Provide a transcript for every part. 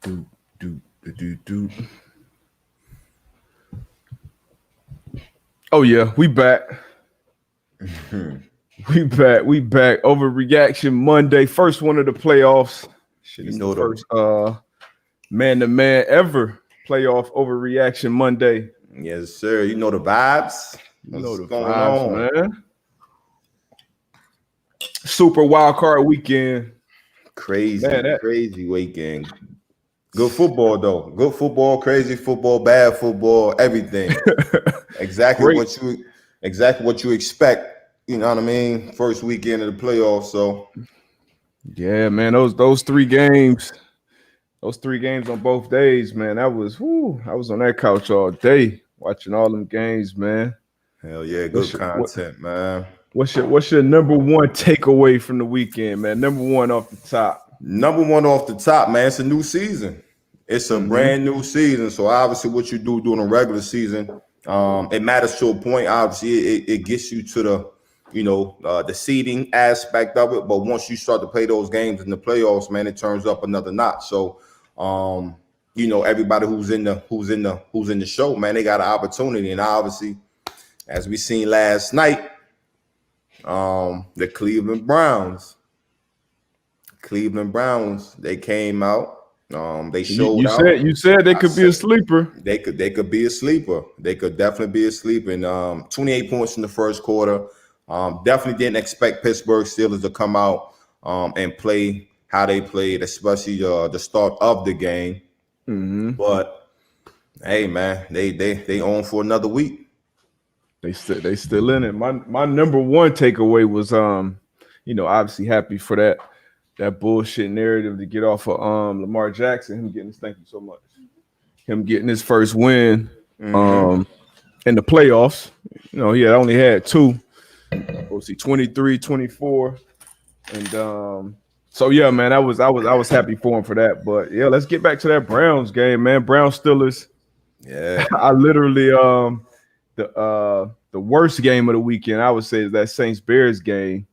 Do, do, do, do. Oh yeah, we back. We back. Overreaction Monday, first one of the playoffs. Shit, You it's the know the first man-to-man ever playoff overreaction Monday. yes, sir. You know the vibes. You know What's the going vibes, on? man. Super wild card weekend. Man, Crazy, that crazy weekend. Good football though. Good football, crazy football, bad football, everything. Exactly great. what you expect. You know what I mean? First weekend of the playoffs. So Yeah, man. Those three games on both days, man. I was on that couch all day watching all them games, man. hell yeah, What's good your, what, content, man. what's your number one takeaway from the weekend, man? Number one off the top. Number one off the top, man. It's a new season. It's a Mm-hmm. brand new season. So obviously, what you do during a regular season, it matters to a point. Obviously, it gets you to the seeding aspect of it. But once you start to play those games in the playoffs, man, it turns up another notch. So, everybody who's in the show, man, they got an opportunity. And obviously, as we seen last night, the Cleveland Browns, they came out. They You, showed you out. said you said they I could be a said sleeper. they could be a sleeper. They could definitely be a sleeper. And 28 points in the first quarter. Definitely didn't expect Pittsburgh Steelers to come out and play how they played, especially the start of the game. Mm-hmm. But hey, man, they own for another week. They still in it. My number one takeaway was obviously happy for that bullshit narrative to get off of Lamar Jackson, him getting his thank you so much. Him getting his first win um in the playoffs. He had only had two. We'll see 23, 24. And so yeah, man, I was happy for him for that. But yeah, let's get back to that Browns game, man. Browns Steelers. Yeah, I literally the worst game of the weekend, I would say, is that Saints Bears game.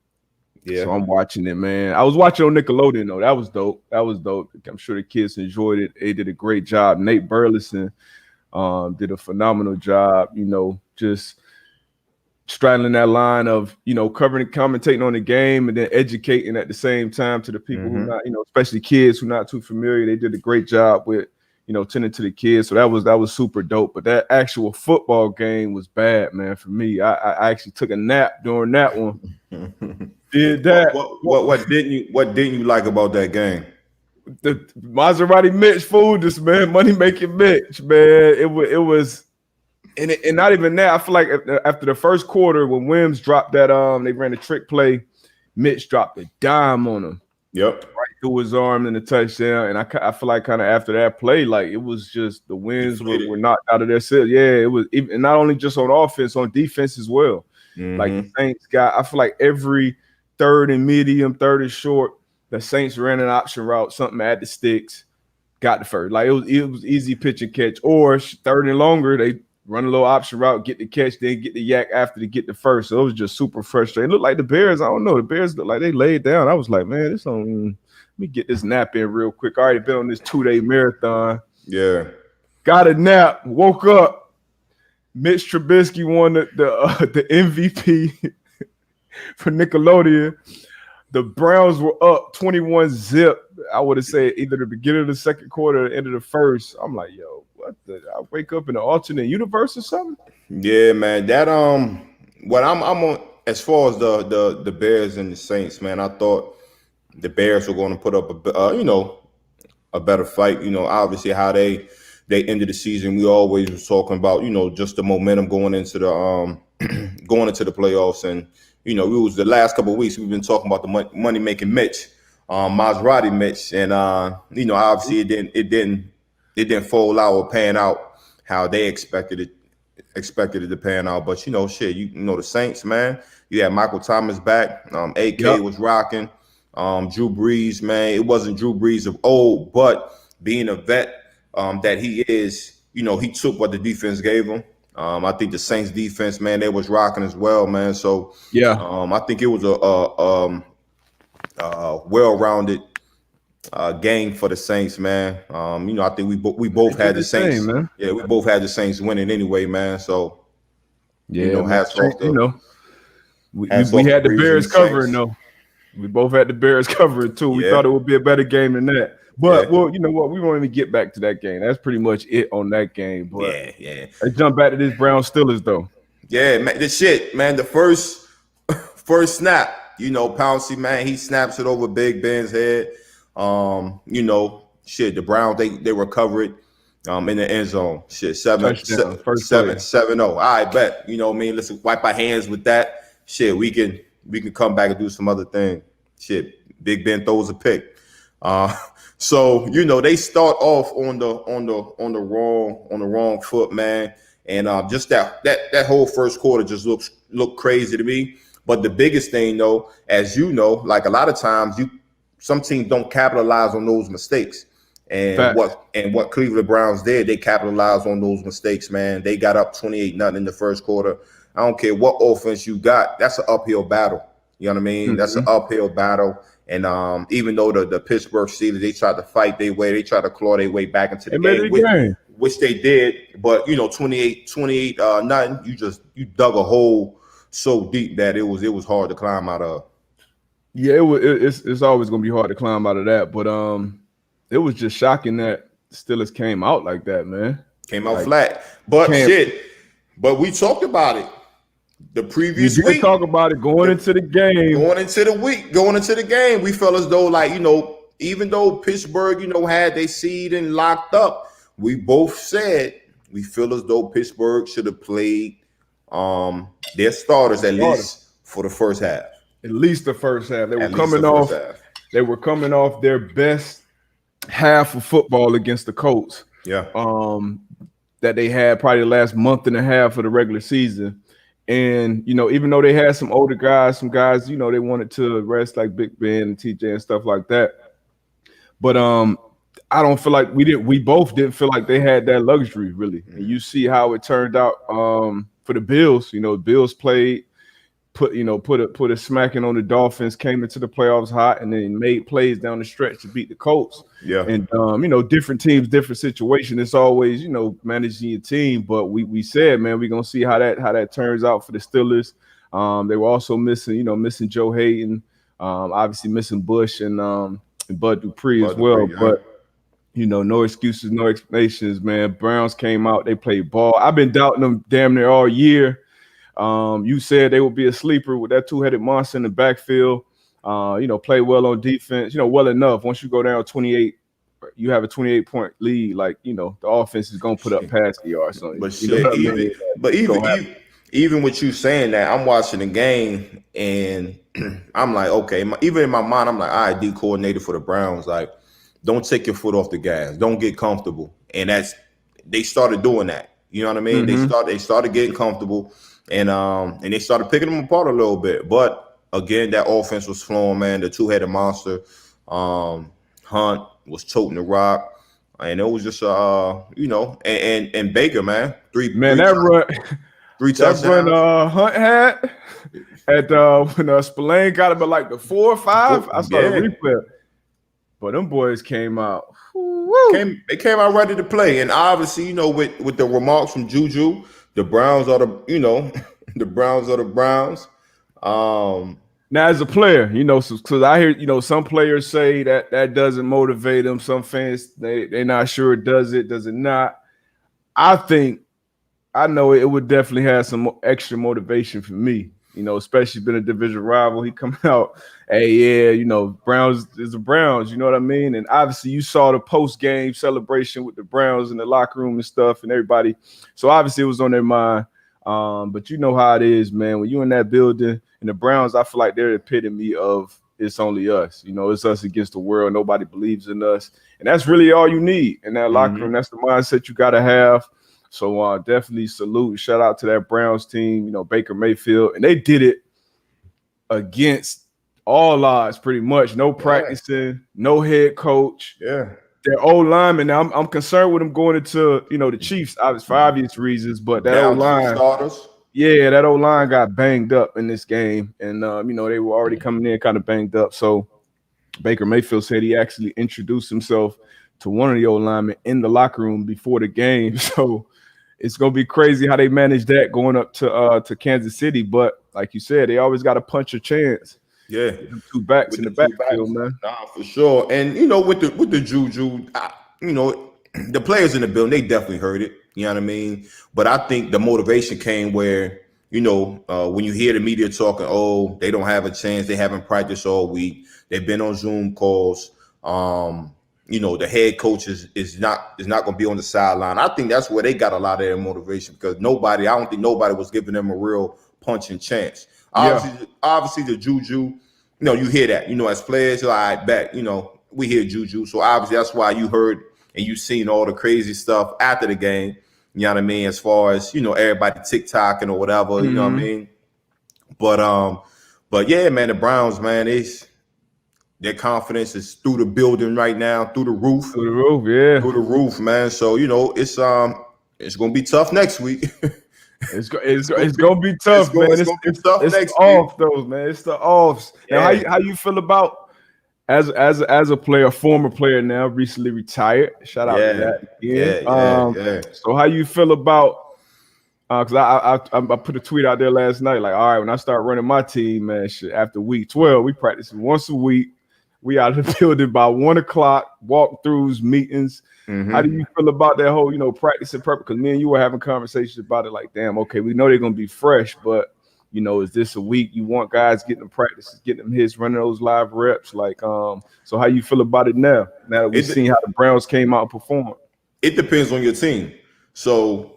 yeah. So I'm watching it, man. I was watching on Nickelodeon though. That was dope. That was dope. I'm sure the kids enjoyed it. They did a great job. Nate Burleson did a phenomenal job. Just straddling that line of covering, commentating on the game, and then educating at the same time to the people who not, especially kids who not too familiar. They did a great job with tending to the kids. So that was super dope. But that actual football game was bad, man. For me, I actually took a nap during that one. Did what, that. what what what didn't you like about that game? The Maserati Mitch fooled us, man. Money making Mitch, man. It was. And not even that. I feel like after the first quarter, when Wims dropped that, they ran a trick play. Mitch dropped a dime on him Yep. right through his arm in the touchdown. And I feel like kind of after that play, like it was just the Winds Deflated. were knocked out of their set. Yeah, it was even not only just on offense, on defense as well. Like the Saints I feel like every third and medium, third and short, the Saints ran an option route, something at the sticks, got the first. Like it was easy pitch and catch, or third and longer, they run a little option route, get the catch, then get the yak after to get the first. So it was just super frustrating. It looked like the Bears, I don't know, the Bears looked like they laid down. I was like, man, let me get this nap in real quick. I already been on this 2-day marathon. Yeah. Got a nap, woke up. Mitch Trubisky won the MVP for Nickelodeon. The Browns were up 21-0. I would have said either the beginning of the second quarter or the end of the first. I'm like, yo, what the? I wake up in an alternate universe or something? Yeah, man. That what I'm on as far as the Bears and the Saints, man. I thought the Bears were going to put up a better fight. Obviously how they ended the season. We always was talking about just the momentum going into the going into the playoffs, and we was the last couple of weeks we've been talking about the money making Mitch, Maserati Mitch, and obviously it didn't fold out or pan out how they expected it to pan out. But shit, the Saints, man. You had Michael Thomas back. AK Yep. was rocking. Drew Brees, man. It wasn't Drew Brees of old, but being a vet that he is, he took what the defense gave him. I think the Saints defense, man, they was rocking as well, man. So Yeah. I think it was a well-rounded game for the Saints, man. I think we They both did had the their thing, Saints. man. Yeah, we both had the Saints winning anyway, man. So Yeah, man. hats off You the know, we hats we off the had the Breeze and the Bears covering Saints. though. We both had the Bears covering too. We Yeah, thought it would be a better game than that. yeah, But well, you know what? We won't even get back to that game. That's pretty much it on that game. But yeah. let's jump back to this Brown Steelers though. Yeah, man, the shit, man. The first snap, Pouncey, man, he snaps it over Big Ben's head. Shit, the Browns they recovered in the end zone. Shit, Touchdown, first play. 7-0. I bet. What I mean, let's wipe our hands with that. Shit, we can come back and do some other thing. Shit, Big Ben throws a pick. Uh, so they start off on the wrong foot, man. And just that whole first quarter just looked crazy to me. But the biggest thing, though, as you know, like a lot of times, some teams don't capitalize on those mistakes. And Fact. what Cleveland Browns did, they capitalized on those mistakes, man. They got up 28-0 in the first quarter. I don't care what offense you got, that's an uphill battle. You know what I mean? That's an uphill battle. And even though the Pittsburgh Steelers, they tried to fight their way, they tried to claw their way back into the They made game, it a game. which they did. But 28 nothing, you dug a hole so deep that it was hard to climb out of. Yeah, it's always gonna be hard to climb out of that. But it was just shocking that Steelers came out like that, man. Came out Like, flat. But can't- shit, but we talked about it the We previous did week. talk about it going into the game. Going into the game, we felt as though, like, even though Pittsburgh, had their seed and locked up, we both said we feel as though Pittsburgh should have played their starters at least for the first half. At least the first half. They were At least coming the off. first half. They were coming off their best half of football against the Colts. Yeah. That they had probably the last month and a half of the regular season. And, even though they had some older guys, some guys, they wanted to rest like Big Ben and TJ and stuff like that. But I don't feel like we both didn't feel like they had that luxury really. And you see how it turned out for the Bills. Bills played, put a smacking on the Dolphins, came into the playoffs hot, and then made plays down the stretch to beat the Colts. Yeah. And different teams, different situation. It's always, managing your team. But we said, man, we're gonna see how that turns out for the Steelers. They were also missing Joe Hayden, obviously missing Bush and Bud Dupree as well. Yeah. But no excuses, no explanations, man. Browns came out, they played ball. I've been doubting them damn near all year. You said they would be a sleeper with that two-headed monster in the backfield. Play well on defense, well enough. Once you go down 28, you have a 28-point lead. Like, the offense is gonna put up passing yards. So, But even with you saying that, I'm watching the game and I'm like, okay, even in my mind, I'm like, all right, D coordinator for the Browns, like, don't take your foot off the gas, don't get comfortable. And they started doing that. You know what I mean? They started getting comfortable. And they started picking them apart a little bit. But again, that offense was flowing, man. The two-headed monster, Hunt was toting the rock. And it was just and Baker, man. Three touchdowns. That run Hunt had at when Spillane got him at like the 4 or 5. I saw the replay. But them boys came out. They came out ready to play. And obviously, with the remarks from Juju, the Browns are the Browns are the Browns. Now, as a player, because I hear, some players say that doesn't motivate them. Some fans, they're not sure does it not. I know it would definitely have some extra motivation for me, especially being a division rival. He coming out, hey, yeah, Browns is the Browns, you know what I mean? And obviously you saw the post-game celebration with the Browns in the locker room and stuff and everybody. So obviously it was on their mind. But you know how it is, man. When you in that building and the Browns, I feel like they're the epitome of it's only us. It's us against the world. Nobody believes in us. And that's really all you need in that locker room. That's the mindset you got to have. So definitely salute. Shout out to that Browns team, Baker Mayfield. And they did it against all odds pretty much. No practicing, no head coach. Yeah. Their old lineman. Now I'm concerned with them going into the Chiefs, for obvious reasons, but that old line, that old line got banged up in this game, and they were already coming in kind of banged up. So Baker Mayfield said he actually introduced himself to one of the old linemen in the locker room before the game. So it's gonna be crazy how they manage that going up to Kansas City. But like you said, they always got to punch a chance. Yeah, Them two backs with in the the two backfield, backs, man. nah, for sure. And with the juju, the players in the building, they definitely heard it. You know what I mean? But I think the motivation came where when you hear the media talking, oh, they don't have a chance, they haven't practiced all week, they've been on Zoom calls. The head coach is not going to be on the sideline. I think that's where they got a lot of their motivation, because I don't think nobody was giving them a real punching chance. Obviously the juju, you hear that, as players, you're like, I bet, we hear juju. So obviously that's why you heard and you seen all the crazy stuff after the game. You know what I mean? As far as, everybody TikToking or whatever, you know what I mean? But yeah, man, the Browns, man, their confidence is through the building right now, through the roof. Through the roof, yeah. Through the roof, man. So, it's going to be tough next week. It's gonna be tough, man. It's the off those, man. It's the offs. Yeah. Now, how you feel about as a player, former player now, recently retired? Shout out to that again. Yeah. So how you feel about? Because I put a tweet out there last night, like, all right, when I start running my team, man, after week 12, we practice once a week. We out of the building by 1 o'clock, walkthroughs, meetings. Mm-hmm. How do you feel about that whole, practice and prep? Because me and you were having conversations about it, like, damn, okay, we know they're going to be fresh, but, is this a week you want guys getting them practices, getting them hits, running those live reps? Like, so how you feel about it now that we've seen how the Browns came out and performed? It depends on your team. So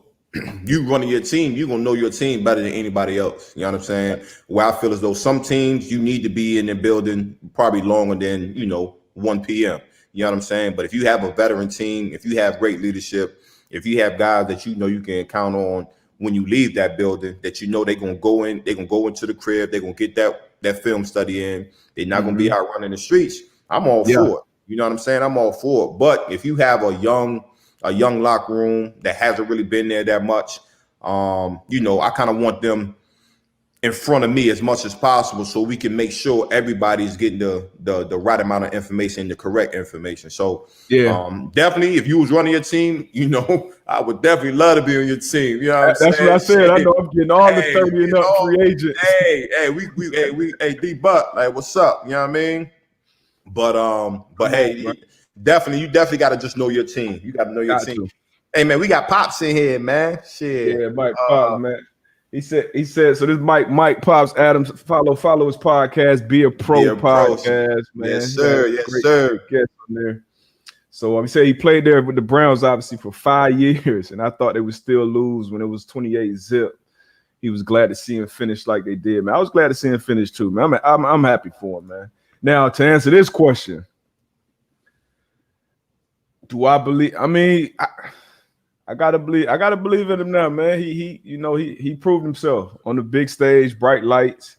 you running your team, you're going to know your team better than anybody else. You know what I'm saying? Where I feel as though some teams, you need to be in the building probably longer than, 1 p.m. You know what I'm saying? But if you have a veteran team, if you have great leadership, if you have guys that you can count on when you leave that building, that they're going to go in, they're going to go into the crib, they're going to get that film study in, they're not going to be out running the streets, I'm all for it. You know what I'm saying? I'm all for it. But if you have a young locker room that hasn't really been there that much, I kind of want them in front of me as much as possible, so we can make sure everybody's getting the right amount of information, the correct information. So definitely, if you was running your team, I would definitely love to be on your team. You know what I'm saying? That's what I said. I know I'm getting all the 30 and up free agents. Hey, D-Buck, like, what's up? You know what I mean? But hey, you definitely got to just know your team. You got to know your team. Hey, man, we got Pops in here, man. Shit. Yeah, Mike Pops, man. He said, so this Mike Pops Adams, follow his podcast, Be a Pro podcast, man. Yes, sir. Yes, sir. Guest on there. So he said he played there with the Browns, obviously, for 5 years, and I thought they would still lose when it was 28-0. He was glad to see him finish like they did, man. I was glad to see him finish too, man. I'm happy for him, man. Now, to answer this question, do I believe? I mean, I gotta believe in him now, man. He proved himself on the big stage, bright lights.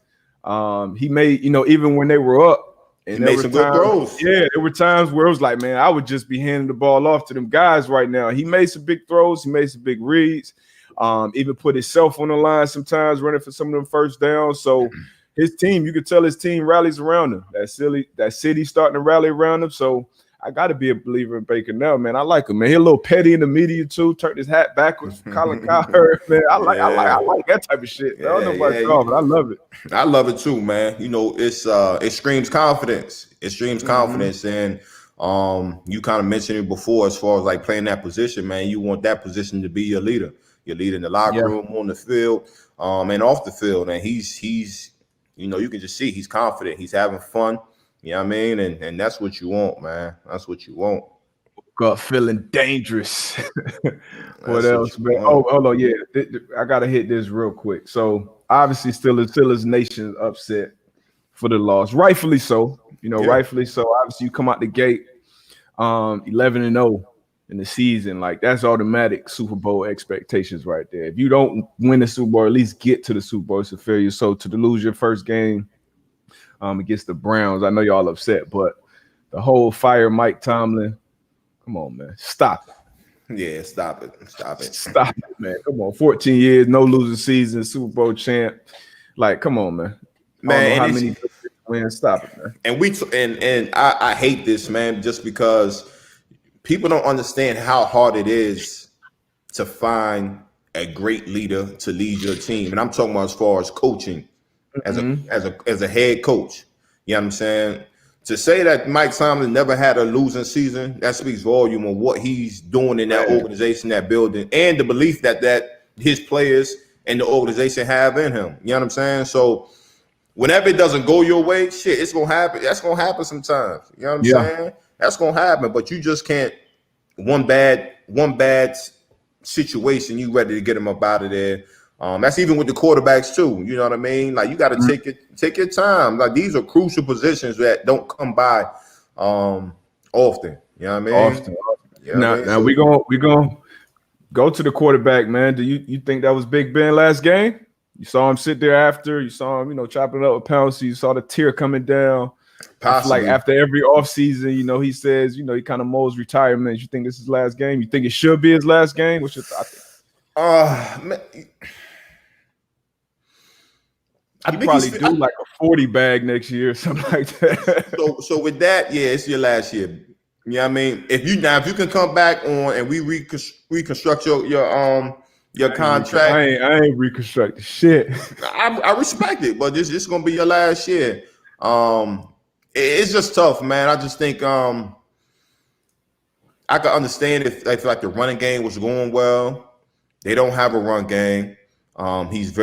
He made, even when they were up, and he made some good throws. Yeah, there were times where it was like, man, I would just be handing the ball off to them guys right now. He made some big throws. He made some big reads. Even put himself on the line sometimes, running for some of them first downs. So his team, you could tell his team rallies around him. That city starting to rally around him. So I got to be a believer in Baker now, man. I like him, man. He's a little petty in the media too. Turned his hat backwards for Colin Cowherd, man. I like that type of shit. Man. I don't know about y'all, but I love it. I love it too, man. It screams confidence. It screams confidence, and you kind of mentioned it before as far as like playing that position, man. You want that position to be your leader. Your leader in the locker room, on the field, and off the field. And he's you can just see he's confident. He's having fun. You know what I mean? And that's what you want, man. That's what you want. Woke up feeling dangerous. What else, man? Oh, hold on. Yeah, I got to hit this real quick. So, obviously, Steelers Nation upset for the loss. Rightfully so. Rightfully so. Obviously, you come out the gate 11-0 in the season. Like, that's automatic Super Bowl expectations right there. If you don't win the Super Bowl, at least get to the Super Bowl, it's a failure. So, to lose your first game against the Browns, I know y'all upset, but the whole fire Mike Tomlin, come on, man, stop it. Yeah, stop it, man. Come on, 14 years, no losing season, Super Bowl champ. Like, come on, man. I don't know how many man. Stop it, man. And I hate this, man, just because people don't understand how hard it is to find a great leader to lead your team. And I'm talking about as far as coaching, as a head coach. You know what I'm saying? To say that Mike Tomlin never had a losing season, that speaks volume on what he's doing in that organization, that building, and the belief that his players and the organization have in him. You know what I'm saying? So whenever it doesn't go your way, shit, it's gonna happen. That's gonna happen sometimes. You know what I'm saying? That's gonna happen, but you just can't. One bad situation, you ready to get them up out of there. That's even with the quarterbacks too. You know what I mean? Like you got to take your time. Like these are crucial positions that don't come by often. You know what I mean? Often. You know now we gonna go to the quarterback, man. Do you think that was Big Ben last game? You saw him sit there after. You saw him, chopping it up with Pouncey. You saw the tear coming down. Like after every offseason, he says, he kind of molds retirement. You think this is his last game? You think it should be his last game? What's your thought? Man, I'd probably do like a 40 bag next year or something like that. So with that, yeah, it's your last year. You know what I mean? If you can come back on and we reconstruct your contract. I ain't reconstructing shit. I respect it, but this is gonna be your last year. It's just tough, man. I just think I can understand if like the running game was going well. They don't have a run game. He's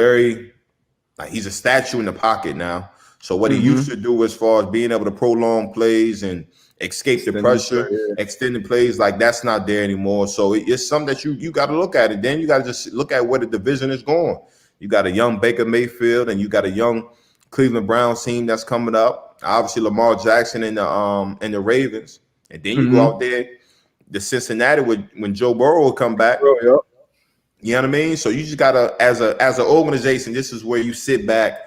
a statue in the pocket now. So what he used to do as far as being able to prolong plays and escape the pressure, extending plays, like that's not there anymore. So it's something that you got to look at it. Then you got to just look at where the division is going. You got a young Baker Mayfield and you got a young Cleveland Browns team that's coming up. Obviously, Lamar Jackson and the Ravens, and then you go out there, the Cincinnati when Joe Burrow will come back. You know what I mean? So you just gotta, as an organization, this is where you sit back,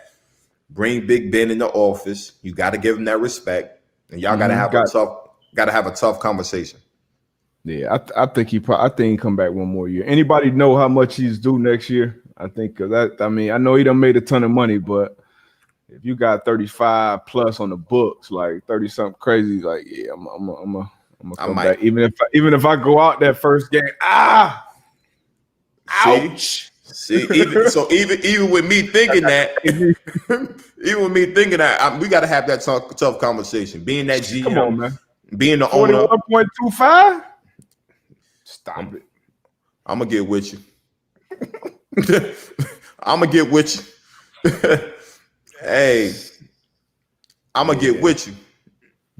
bring Big Ben in the office. You got to give him that respect, and y'all gotta have a tough conversation. Yeah, I think he come back one more year. Anybody know how much he's due next year? I think I know he done made a ton of money, but if you got 35 plus on the books, like 30 something crazy, like yeah, I'm gonna come back. Even if I go out that first game, ouch. See, even with me thinking that, we got to have that tough conversation. Being that GM, come on, man. Being the owner, 41.25. Stop it. I'm gonna get with you. I'm gonna get with you. Hey, I'm gonna get with you.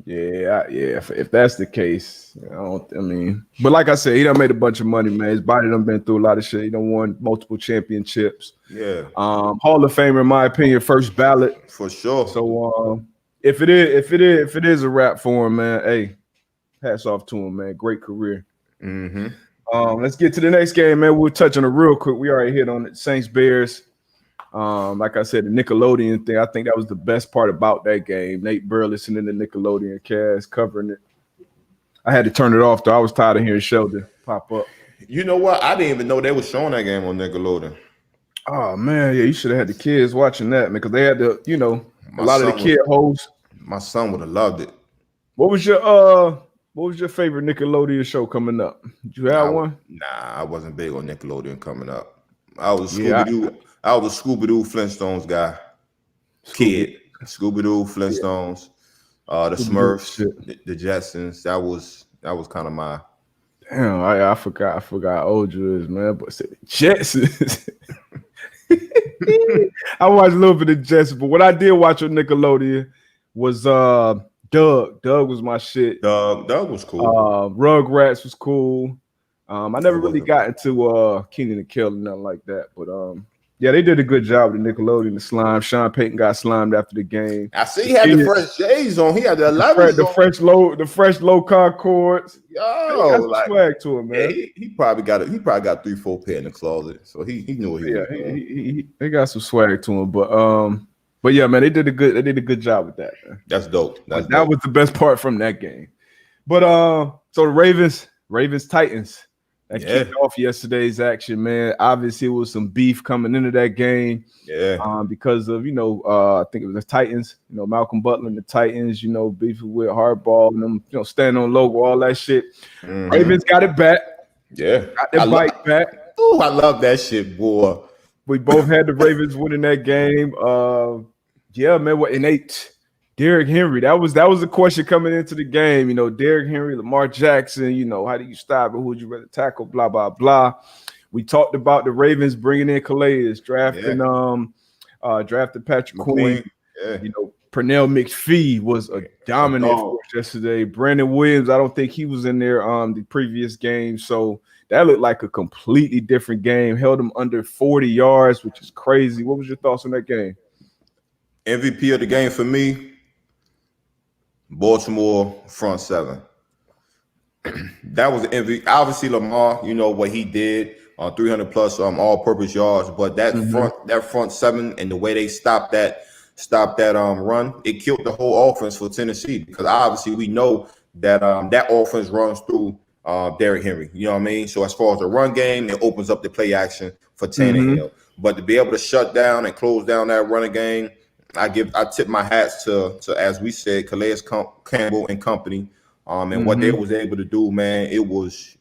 Yeah. If that's the case, but like I said, he done made a bunch of money, man. His body done been through a lot of shit. He done won multiple championships. Yeah. Hall of Famer, in my opinion, first ballot for sure. So, if it is a wrap for him, man, hey, hats off to him, man. Great career. Let's get to the next game, man. We'll touch on it real quick. We already hit on it. Saints Bears. Like I said, the Nickelodeon thing, I think that was the best part about that game. Nate Burleson and the Nickelodeon cast covering it. I had to turn it off, though. I was tired of hearing Sheldon pop up. You know what? I didn't even know they were showing that game on Nickelodeon. Oh, man. Yeah, you should have had the kids watching that, man, because they had a lot of the kid hosts. My son would have loved it. What was your favorite Nickelodeon show coming up? Did you have one? Nah, I wasn't big on Nickelodeon coming up. I was Scooby-Doo. I was a Scooby-Doo Flintstones guy. Kid. Scooby-Doo Flintstones, the Smurfs, the Jetsons. That was kind of my. Damn, I forgot how old you is, man. But said Jetsons. I watched a little bit of Jetsons, but what I did watch on Nickelodeon was Doug. Doug was my shit. Doug was cool. Rugrats was cool. I never really got into Keenan and Kel and nothing like that, but yeah, they did a good job with Nickelodeon. The slime. Sean Payton got slimed after the game. I see he had the fresh J's on. He had the 11s the fresh low Concords. Yo, like, swag to him, man. Yeah, he probably got 3-4 pair in the closet, so he knew what he was doing. He got some swag to him, but yeah, man, they did a good job with that, man. That's dope. That was the best part from that game. But so the Ravens Titans. That kicked off yesterday's action, man. Obviously, it was some beef coming into that game. Because of, I think it was the Titans, Malcolm Butler and the Titans, beefing with Hardball and them, standing on logo, all that shit. Ravens got it back. Got their bike back. Oh, I love that shit, boy. We both had the Ravens winning that game. Man, Derrick Henry, that was the question coming into the game. Derrick Henry, Lamar Jackson, how do you stop it? Who would you rather tackle? Blah, blah, blah. We talked about the Ravens bringing in Calais, drafting Patrick Queen. Pernell McPhee was a dominant force yesterday. Brandon Williams, I don't think he was in there the previous game. So that looked like a completely different game. Held them under 40 yards, which is crazy. What was your thoughts on that game? MVP of the game for me, Baltimore front seven. That was the MVP. Obviously, Lamar, what he did on 300 plus all-purpose yards, but that front seven and the way they stopped that run, it killed the whole offense for Tennessee, because obviously we know that that offense runs through Derrick Henry. You know what I mean? So as far as the run game, it opens up the play action for Tannehill. But to be able to shut down and close down that running game, I tip my hats to as we said, Calais Campbell and company. And what they was able to do, man, it was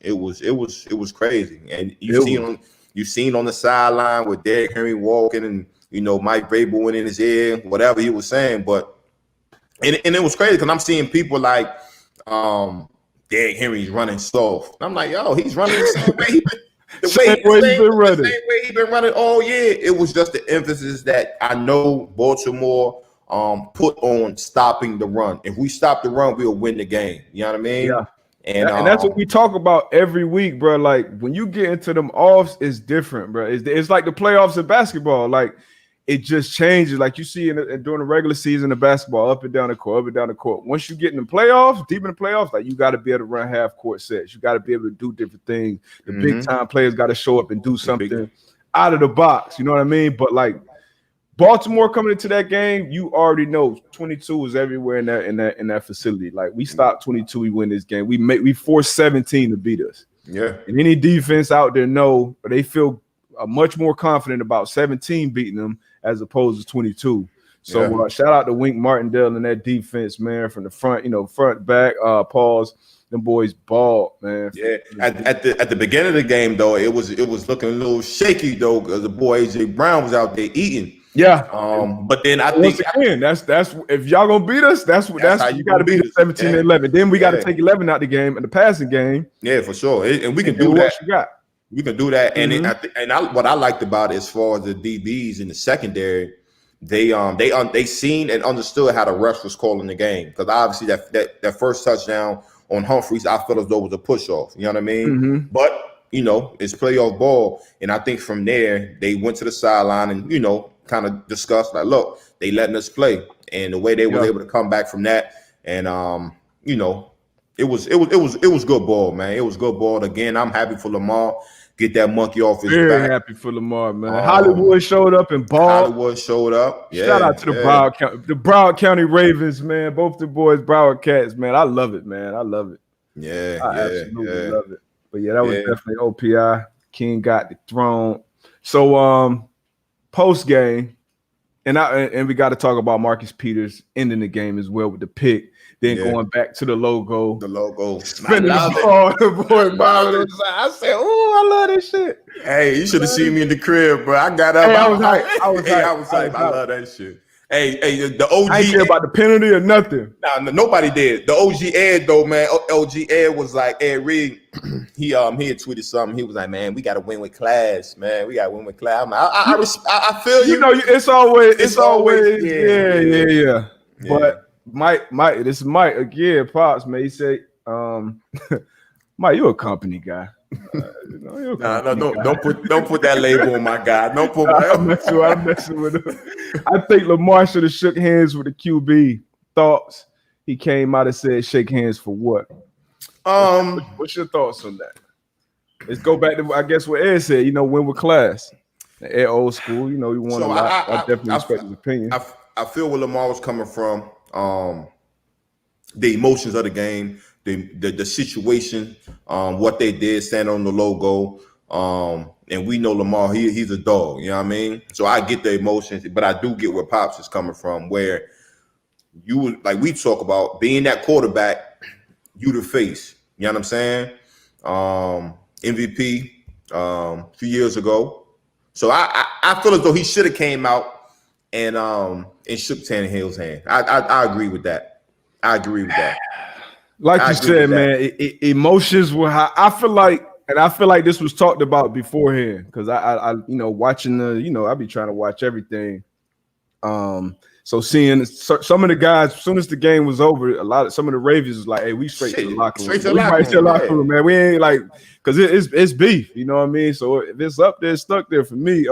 crazy. And you seen on the sideline with Derrick Henry walking and Mike Vrabel went in his ear, whatever he was saying. But and it was crazy because I'm seeing people like Derrick Henry's running soft. I'm like, yo, he's running the same way he's been running all year. It was just the emphasis that I know Baltimore put on stopping the run. If we stop the run, we'll win the game. You know what I mean? Yeah. And that's what we talk about every week, bro. Like when you get into them offs, it's different, bro. It's like the playoffs in basketball. Like it just changes. Like you see during the regular season of basketball, up and down the court. Once you get in the playoffs, deep in the playoffs, like you got to be able to run half court sets. You got to be able to do different things. The big time players got to show up and do something out of the box. You know what I mean? But like Baltimore coming into that game, you already know 22 was everywhere in that facility. Like we stopped 22, we win this game. We forced 17 to beat us. Yeah. And any defense out there know, but they feel much more confident about 17 beating them as opposed to 22. So shout out to Wink Martindale and that defense, man, from the front, front, back, pause. Them boys balled, man. Yeah. At the beginning of the game, though, it was looking a little shaky though, because the boy AJ Brown was out there eating. Yeah. But then I think that's if y'all gonna beat us, that's how you gotta beat us 17-11. Then we gotta take 11 out the game in the passing game. Yeah, for sure. And we can do that. We can do that. And what I liked about it, as far as the DBs in the secondary, they seen and understood how the refs was calling the game. Because obviously that first touchdown on Humphreys, I felt as though it was a push off. You know what I mean? But it's playoff ball. And I think from there they went to the sideline and kind of discussed, like, look, they letting us play, and the way they were able to come back from that, and it was good ball, man. It was good ball. Again, I'm happy for Lamar. Get that monkey off his back. Very happy for Lamar, man. Hollywood showed up and balled. Hollywood showed up. Yeah, shout out to the Broward County Ravens, man. Both the boys, Broward Cats, man. I love it, man. I love it. Yeah, I absolutely love it. But yeah, that was definitely OPI. King got the throne. So post game, and we got to talk about Marcus Peters ending the game as well with the pick. Then going back to the logo. Spinning the ball. The boy Byron. I said, "Oh, I love this shit." Hey, you should have seen me in the crib, bro. I got up. Hey, I was hype. I love that shit. Hey, the OG. I didn't care about the penalty or nothing. Nah, nobody did. The OG Ed though, man. OG Ed was like, Ed Reed. He had tweeted something. He was like, "Man, we got to win with class, man. We got to win with class." I'm like, I feel you. It's always yeah. But Mike, this is Mike again. Pops, man. He said, "Mike, you're a company guy." Don't put that label on my guy. Don't put. I'm messing with him. I think Lamar should have shook hands with the QB. Thoughts? He came out and said, "Shake hands for what?" What's your thoughts on that? Let's go back to, I guess, what Ed said. Win with class. Ed old school. He won a lot. I definitely respect his opinion. I feel where Lamar was coming from. The emotions of the game, the situation, what they did, stand on the logo. And we know Lamar, he's a dog, you know what I mean? So I get the emotions, but I do get where Pops is coming from, where you, like we talk about, being that quarterback, you the face. You know what I'm saying? MVP a few years ago. So I feel as though he should have came out and shook Tannehill's hand. I agree with that. I agree with that. Like you said, man, emotions were high. I feel like this was talked about beforehand, because I watching the, I be trying to watch everything. So seeing some of the guys, as soon as the game was over, some of the Ravens was like, "Hey, we straight to the locker room. Straight to the locker room, man. We ain't like, because it's beef, you know what I mean? So if it's up there, it's stuck there for me.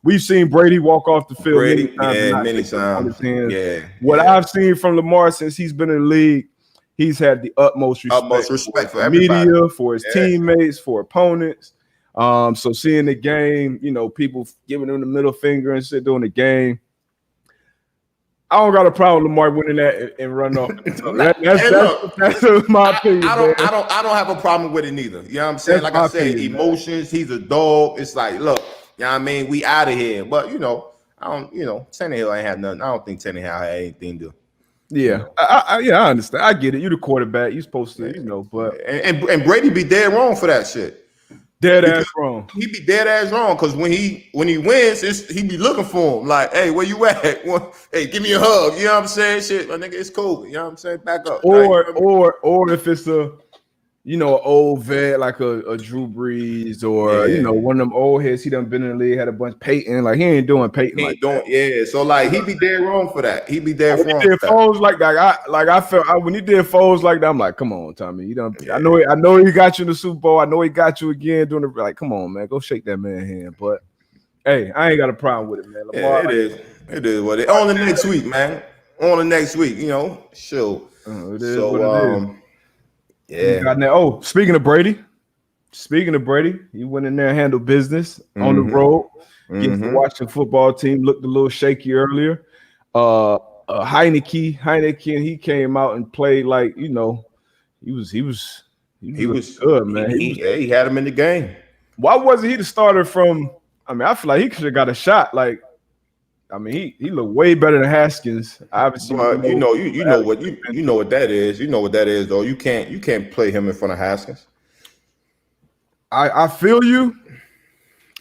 We've seen Brady walk off the field many times. Yeah. What I've seen from Lamar since he's been in the league, he's had the utmost respect for everybody. Media, for his teammates, for opponents. So seeing the game, people giving him the middle finger and shit during the game. I don't got a problem with Lamar winning that and run off. That's my opinion. I don't have a problem with it neither. You know what I'm saying? Like I said, emotions. He's a dog. It's like, look, you know what I mean? We out of here. But I don't. Tannehill ain't have nothing. I don't think Tannehill had anything to. Yeah, I understand. I get it. You the quarterback. You supposed to, but and Brady be dead wrong for that shit. Dead ass wrong. He be dead ass wrong, because when he wins, he be looking for him like, hey, where you at? Hey, give me a hug. You know what I'm saying? Shit, my nigga, it's cool. You know what I'm saying? Back up. Or if it's a old vet like a Drew Brees, or one of them old heads, he done been in the league, had a bunch of Peyton. Like, he ain't doing Peyton. So like, he be dead wrong for that. He be dead wrong. He did Foles like that. I felt when he did Foles like that, I'm like, come on, Tommy. You done. Yeah. I know he got you in the Super Bowl. I know he got you again doing the, like, come on, man, go shake that man's hand. But hey, I ain't got a problem with it, man. Lamar, it is what it. On the next week, man. On the next week, sure. It is what it is. Yeah. Speaking of Brady, he went in there and handled business on the road. Getting to watch the football team looked a little shaky earlier. Heineke, he came out and played like, he was good, man. He had him in the game. Why wasn't he the starter from? I mean, I feel like he could have got a shot. Like, I mean, he looked way better than Haskins. Obviously, you know what that is. You know what that is, though. You can't play him in front of Haskins. I feel you.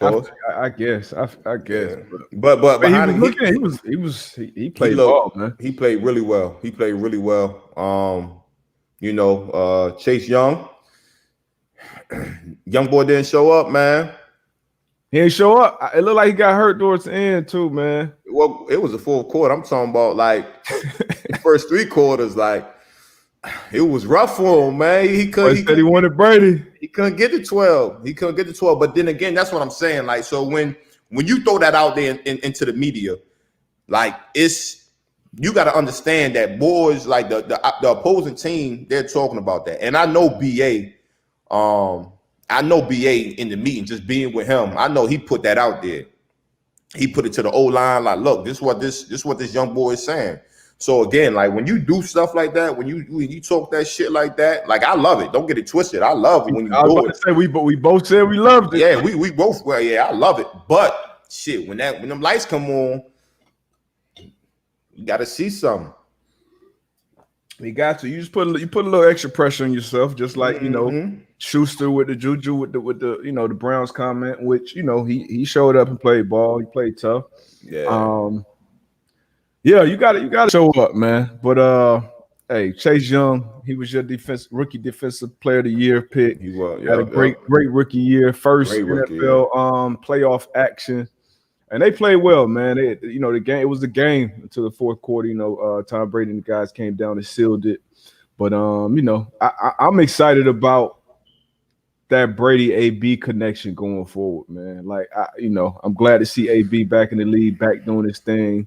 I guess. Yeah. But he played ball, man. He played really well. Chase Young boy didn't show up, man. He didn't show up. It looked like he got hurt towards the end too, man. Well, it was a full quarter. I'm talking about like the first 3 quarters. Like, it was rough for him, man. He said he wanted Brady. He couldn't get to 12. But then again, that's what I'm saying. Like, so when you throw that out there into the media, like, you got to understand that boys, like the opposing team, they're talking about that. And I know BA. I know BA in the meeting, just being with him. I know he put that out there. He put it to the O-line, like, look, this is what this young boy is saying. So again, like, when you do stuff like that, when you talk that shit like that, like, I love it. Don't get it twisted. I love it when you do it. Say, we both said we loved it. Yeah, we both. Well, yeah, I love it. But shit, when them lights come on, you got to see something. You got to. You just put a little extra pressure on yourself, just like Schuster with the juju with the the Browns comment, which he showed up and played ball. He played tough. Yeah. You got to show up, man. But hey, Chase Young, he was your rookie defensive player of the year pick. He was. Had a great rookie year, first NFL playoff action. And they played well, man. The game, it was the game until the fourth quarter. Tom Brady and the guys came down and sealed it. But I'm excited about that Brady AB connection going forward, man. Like, I'm glad to see AB back in the league, back doing his thing.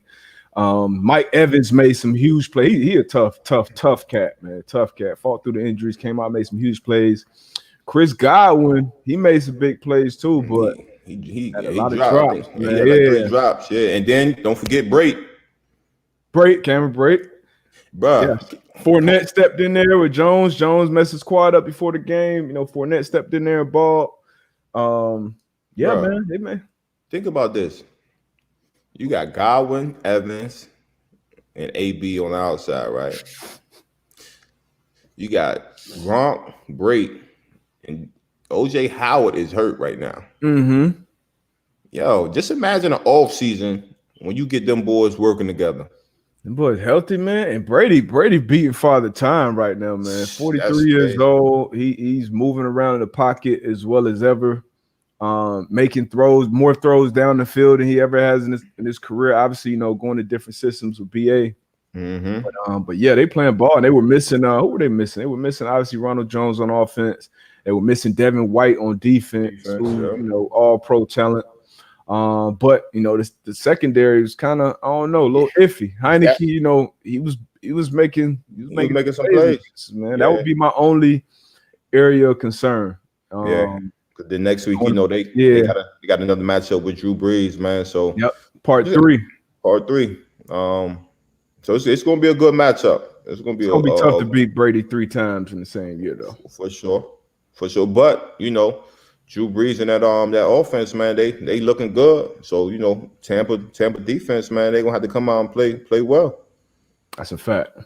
Mike Evans made some huge plays. He a tough cat, man. Tough cat. Fought through the injuries, came out, made some huge plays. Chris Godwin, he made some big plays too, but he had a lot of drops. Man. He had 3 drops, yeah. And then don't forget Cameron Brate. Bruh. Yes. Fournette stepped in there with Jones. Jones messed his squad up before the game. You know, Fournette stepped in there and balled. Yeah, Bruh. man. Hey, man. Think about this. You got Godwin, Evans, and AB on the outside, right? You got Gronk, Brake, and OJ Howard is hurt right now. Mm-hmm. Yo, just imagine an off season when you get them boys working together. The boy's healthy, man. And Brady beating Father Time right now, man. 43 years crazy. old. He's moving around in the pocket as well as ever. Making throws, more throws down the field than he ever has in his career. Obviously, you know, going to different systems with BA. But yeah, they playing ball, and they were missing. Who were they missing? They were missing obviously Ronald Jones on offense. They were missing Devin White on defense, who you know, all pro talent. But you know, the secondary was kind of, I don't know, a little iffy. Heineke, you know, he was making some plays, man. That would be my only area of concern. The next week, you know, they got another matchup with Drew Brees, man. So part three. So it's going to be a good matchup. It's going to be tough to beat Brady 3 times in the same year, though. For sure. But you know, Drew Brees and that offense, man, they looking good. So you know, Tampa defense, man, they gonna have to come out and play well. That's a fact.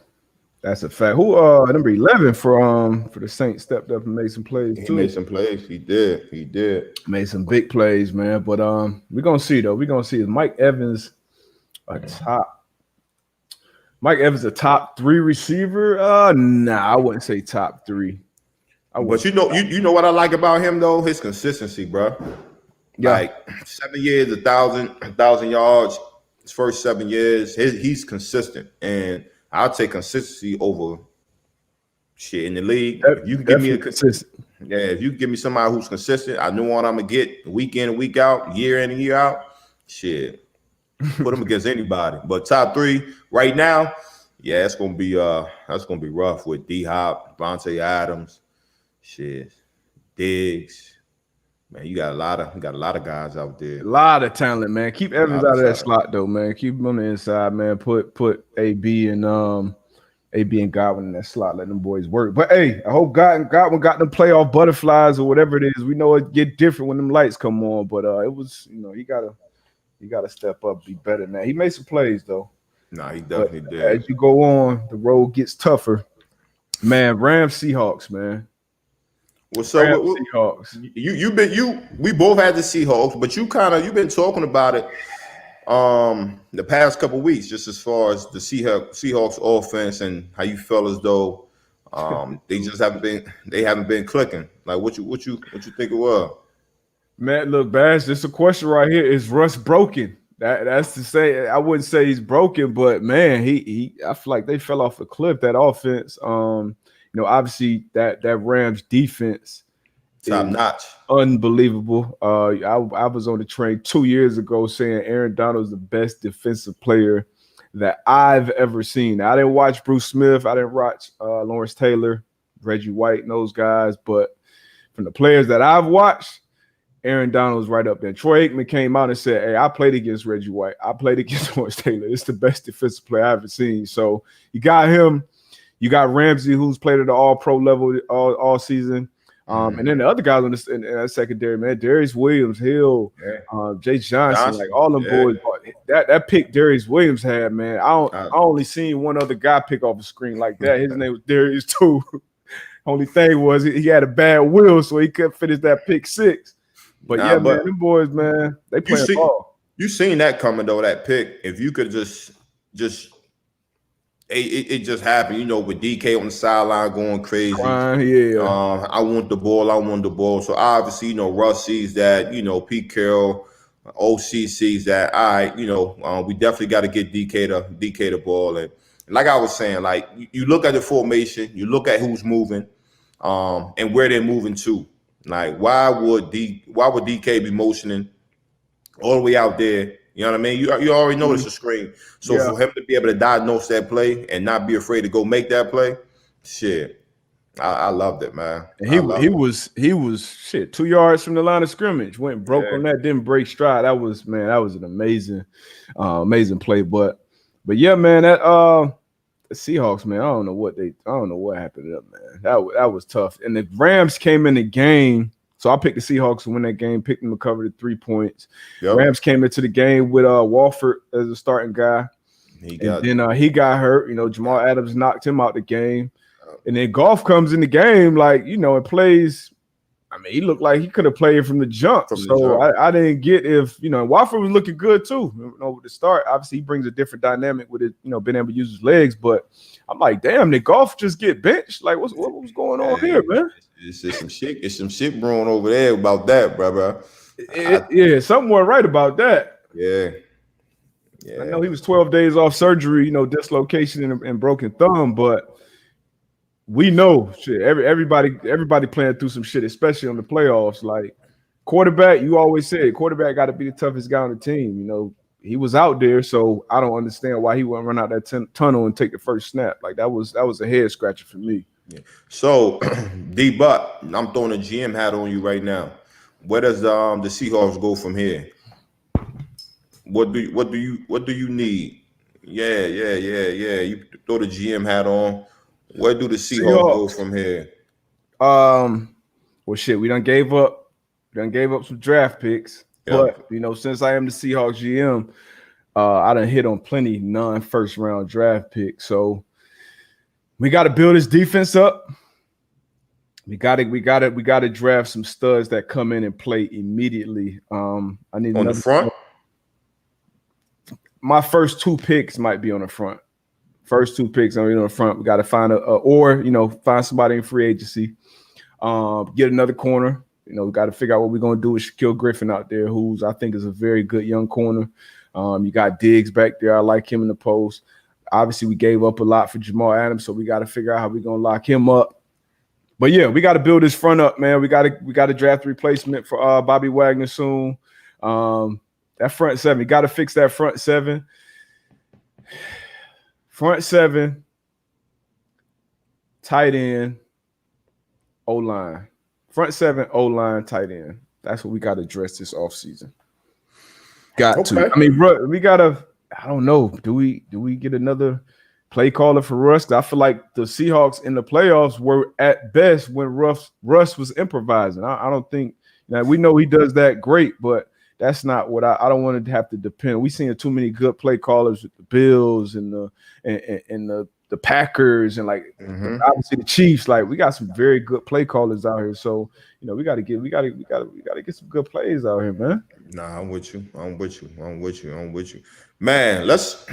Who number 11 for the Saints stepped up and made some plays too. He made some plays. He did. Made some big plays, man. But we're gonna see though. We're gonna see is Mike Evans a top 3 receiver? Nah, I wouldn't say top 3. But you know what I like about him though? His consistency, bro. Yeah. Like 7 years, 1,000 yards. His first 7 years, he's consistent, and I'll take consistency over shit in the league. If you give me consistent, if you give me somebody who's consistent, I know what I'm gonna get week in and week out, year in and year out. Shit, put him against anybody. But top 3 right now, yeah, that's gonna be rough with D Hop, Vontae Adams, shit, Diggs. Man, you got a lot of guys out there. A lot of talent, man. Keep Evans out of that slot though, man. Keep him on the inside, man. Put AB and Godwin in that slot. Let them boys work. But hey, I hope Godwin got them playoff butterflies or whatever it is. We know it get different when them lights come on, but it was, you know, he gotta step up, be better than that. He made some plays though. Nah, he definitely did. As you go on, the road gets tougher. Man, Rams Seahawks, man. What's up? Seahawks. We both had the Seahawks, but you've been talking about it the past couple of weeks, just as far as the Seahawks offense and how you felt as though they just haven't been clicking. Like what you think it was? Man, look, Bash, this a question right here. Is Russ broken? That's to say, I wouldn't say he's broken, but man, I feel like they fell off a cliff, that offense. You know, obviously that Rams defense top notch, unbelievable. I was on the train 2 years ago saying Aaron Donald is the best defensive player that I've ever seen. I didn't watch Bruce Smith, I didn't watch Lawrence Taylor, Reggie White, and those guys, but from the players that I've watched, Aaron Donald was right up there. Troy Aikman came out and said, "Hey, I played against Reggie White. I played against Lawrence Taylor. It's the best defensive player I've ever seen." So you got him. You got Ramsey, who's played at the all-pro level all season. And then the other guys in that secondary, man, Darius Williams, Hill, Jay Johnson, like all them boys. That pick Darius Williams had, man, I only seen one other guy pick off the screen like that. His name was Darius too. Only thing was he had a bad wheel, so he couldn't finish that pick 6. But man, them boys, man, they play ball. You seen that coming though, that pick. If you could just it just happened, you know, with DK on the sideline going crazy. I want the ball. So obviously, you know, Russ sees that, you know, Pete Carroll, OC sees that. All right, you know, we definitely got to get DK the ball. And like I was saying, like you look at the formation, you look at who's moving, and where they're moving to. Like, why would DK be motioning all the way out there? You know what I mean? You already know it's a screen. So for him to be able to diagnose that play and not be afraid to go make that play, shit, I loved it, man. And he was 2 yards from the line of scrimmage. Went broke on that, didn't break stride. That was an amazing play. But yeah, man, that the Seahawks, man, I don't know what happened to them, man. That was tough. And the Rams came in the game. So I picked the Seahawks to win that game, picked them to cover the 3 points. Yep. Rams came into the game with Walford as a starting guy. He got hurt. You know, Jamal Adams knocked him out the game. And then Goff comes in the game, like, you know, and plays. I mean, he looked like he could have played from the jump. I didn't get if, you know, Walford was looking good too. You know, with the start, obviously he brings a different dynamic with it, you know, being able to use his legs. But I'm like, damn, did Goff just get benched? Like, what was going on here, man? It's some shit brewing over there about that, bro. Yeah, something was right about that. Yeah. I know he was 12 days off surgery, you know, dislocation and broken thumb, but we know shit. Everybody playing through some shit, especially on the playoffs. Like quarterback, you always said quarterback got to be the toughest guy on the team. You know, he was out there, so I don't understand why he wouldn't run out that tunnel and take the first snap. Like that was a head scratcher for me. Yeah. So, D-Buck, I'm throwing a GM hat on you right now. Where does the Seahawks go from here? What do you need? Yeah. You throw the GM hat on. Where do the Seahawks go from here? Well, shit, we done gave up some draft picks. Yep. But you know, since I am the Seahawks GM, I done hit on plenty non-first round draft picks. So we got to build this defense up. We got to draft some studs that come in and play immediately. I need on the front. My first 2 picks might be on the front. First 2 picks on the front. We got to find find somebody in free agency. Get another corner. You know, we got to figure out what we're gonna do with Shaquille Griffin out there, who's I think is a very good young corner. You got Diggs back there. I like him in the post. Obviously, we gave up a lot for Jamal Adams, so we got to figure out how we're gonna lock him up. But yeah, we got to build this front up, man. We got to draft a replacement for Bobby Wagner soon. That front 7, you got to fix that front 7. Front 7, tight end, O-line. Front 7, O-line, tight end. That's what we got to address this offseason. Got to. I mean, we got to, I don't know. Do we get another play caller for Russ? I feel like the Seahawks in the playoffs were at best when Russ was improvising. I don't think, we know he does that great, but that's not what I don't want to have to depend. We've seen too many good play callers with the Bills and the Packers and obviously the Chiefs. Like we got some very good play callers out here. So we got to get some good plays out here, man. Nah, I'm with you. Man, let's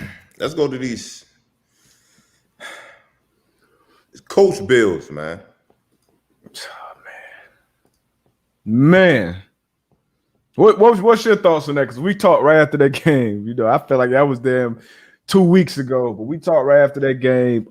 go to these Coach Bills, man. Oh, man. What's your thoughts on that? Because we talked right after that game. I felt like that was 2 weeks ago, but we talked right after that game.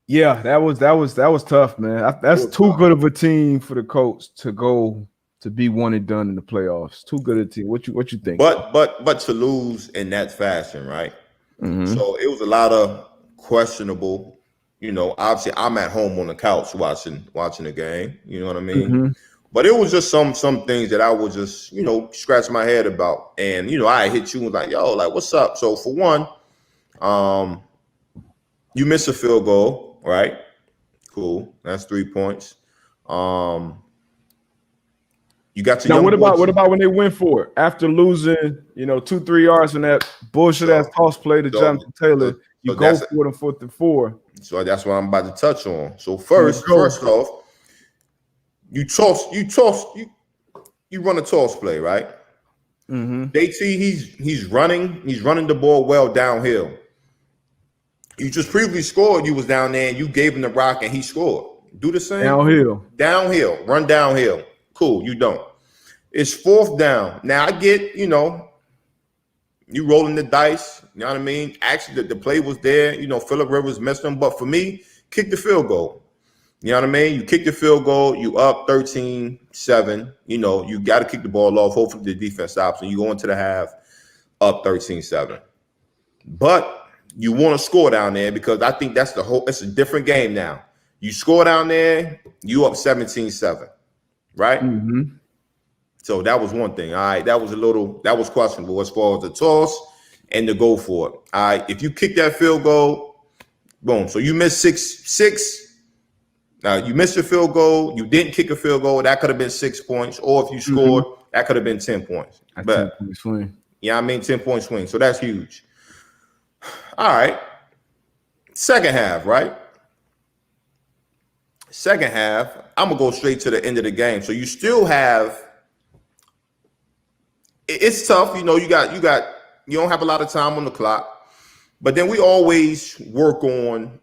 Yeah, that was tough, man. That's too good of a team for the Colts to go to be one and done in the playoffs. Too good a team. What you think? But to lose in that fashion, right? Mm-hmm. So it was a lot of questionable. Obviously I'm at home on the couch watching the game. You know what I mean? Mm-hmm. But it was just some things that I would just, scratch my head about. And, I hit you and was like, yo, like, what's up? So for one, you missed a field goal, right? Cool. That's 3 points. You got your what about when they went for it? After losing, 2-3 yards from that bullshit ass toss play to Jonathan Taylor, you go for it on 4th and 4. So that's what I'm about to touch on. So first off, you run a toss play, right? Mm-hmm. JT, he's running the ball well downhill. You just previously scored. You was down there and you gave him the rock and he scored. Do the same. Downhill, run downhill. Cool. You don't. It's 4th down. Now I get, you rolling the dice. You know what I mean? Actually, the play was there. Phillip Rivers messed him, but for me, kick the field goal. You know what I mean? You kick the field goal, you up 13-7. You got to kick the ball off. Hopefully the defense stops and you go into the half up 13-7. But you want to score down there because I think it's a different game now. You score down there, you up 17-7, right? Mm-hmm. So that was one thing. All right, that was questionable as far as the toss and to go for it. All right, if you kick that field goal, boom. So you missed six. You missed your field goal. You didn't kick a field goal. That could have been 6 points. Or if you scored, that could have been 10 points. That's but 10-point swing. Yeah, I mean 10-point swing. So that's huge. All right. Second half, right? Second half, I'm gonna go straight to the end of the game. So you still have. It's tough, you know. You don't have a lot of time on the clock, but then we always work on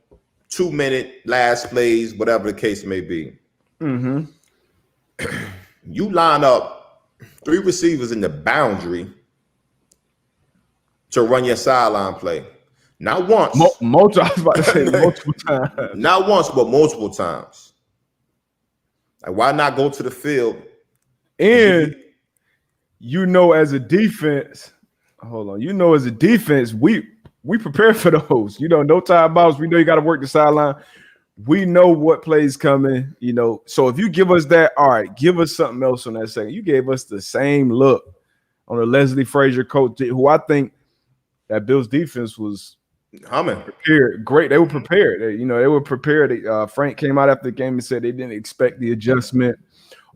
2-minute last plays, whatever the case may be. Mm-hmm. You line up 3 receivers in the boundary to run your sideline play. Not once. I was about to say multiple times. Not once, but multiple times. Like, why not go to the field? And as a defense, as a defense, we prepare for those. No timeouts. We know you got to work the sideline. We know what plays coming. So if you give us that, all right, give us something else on that second. You gave us the same look on the Leslie Frazier coach, who I think that Bills defense was prepared. Great. They were prepared. They were prepared. Frank came out after the game and said they didn't expect the adjustment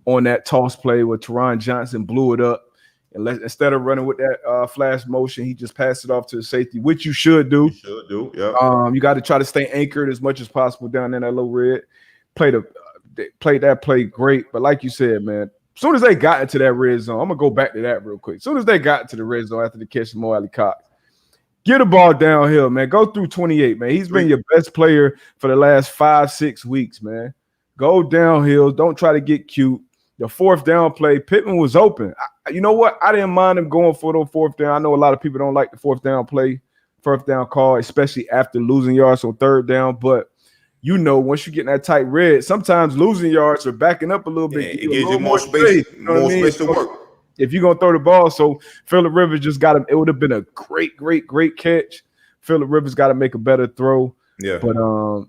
on that toss play where Teron Johnson blew it up. And instead of running with that flash motion, he just passed it off to the safety, which you should do. Yeah. You got to try to stay anchored as much as possible down in that low red. Played that play great. But like you said, man, as soon as they got into that red zone, I'm going to go back to that real quick. As soon as they got into the red zone after the catch of Mo Alley Cox, get the ball downhill, man. Go through 28, man. He's been your best player for the last 5-6 weeks, man. Go downhill. Don't try to get cute. The fourth down play, Pittman was open. You know what? I didn't mind him going for the fourth down. I know a lot of people don't like the fourth down play, first down call, especially after losing yards on third down. But, once you get in that tight red, sometimes losing yards are backing up a little bit. It gives you more space, space to work. If you're going to throw the ball, so Phillip Rivers just got him. It would have been a great, great, great catch. Phillip Rivers got to make a better throw. Yeah. But,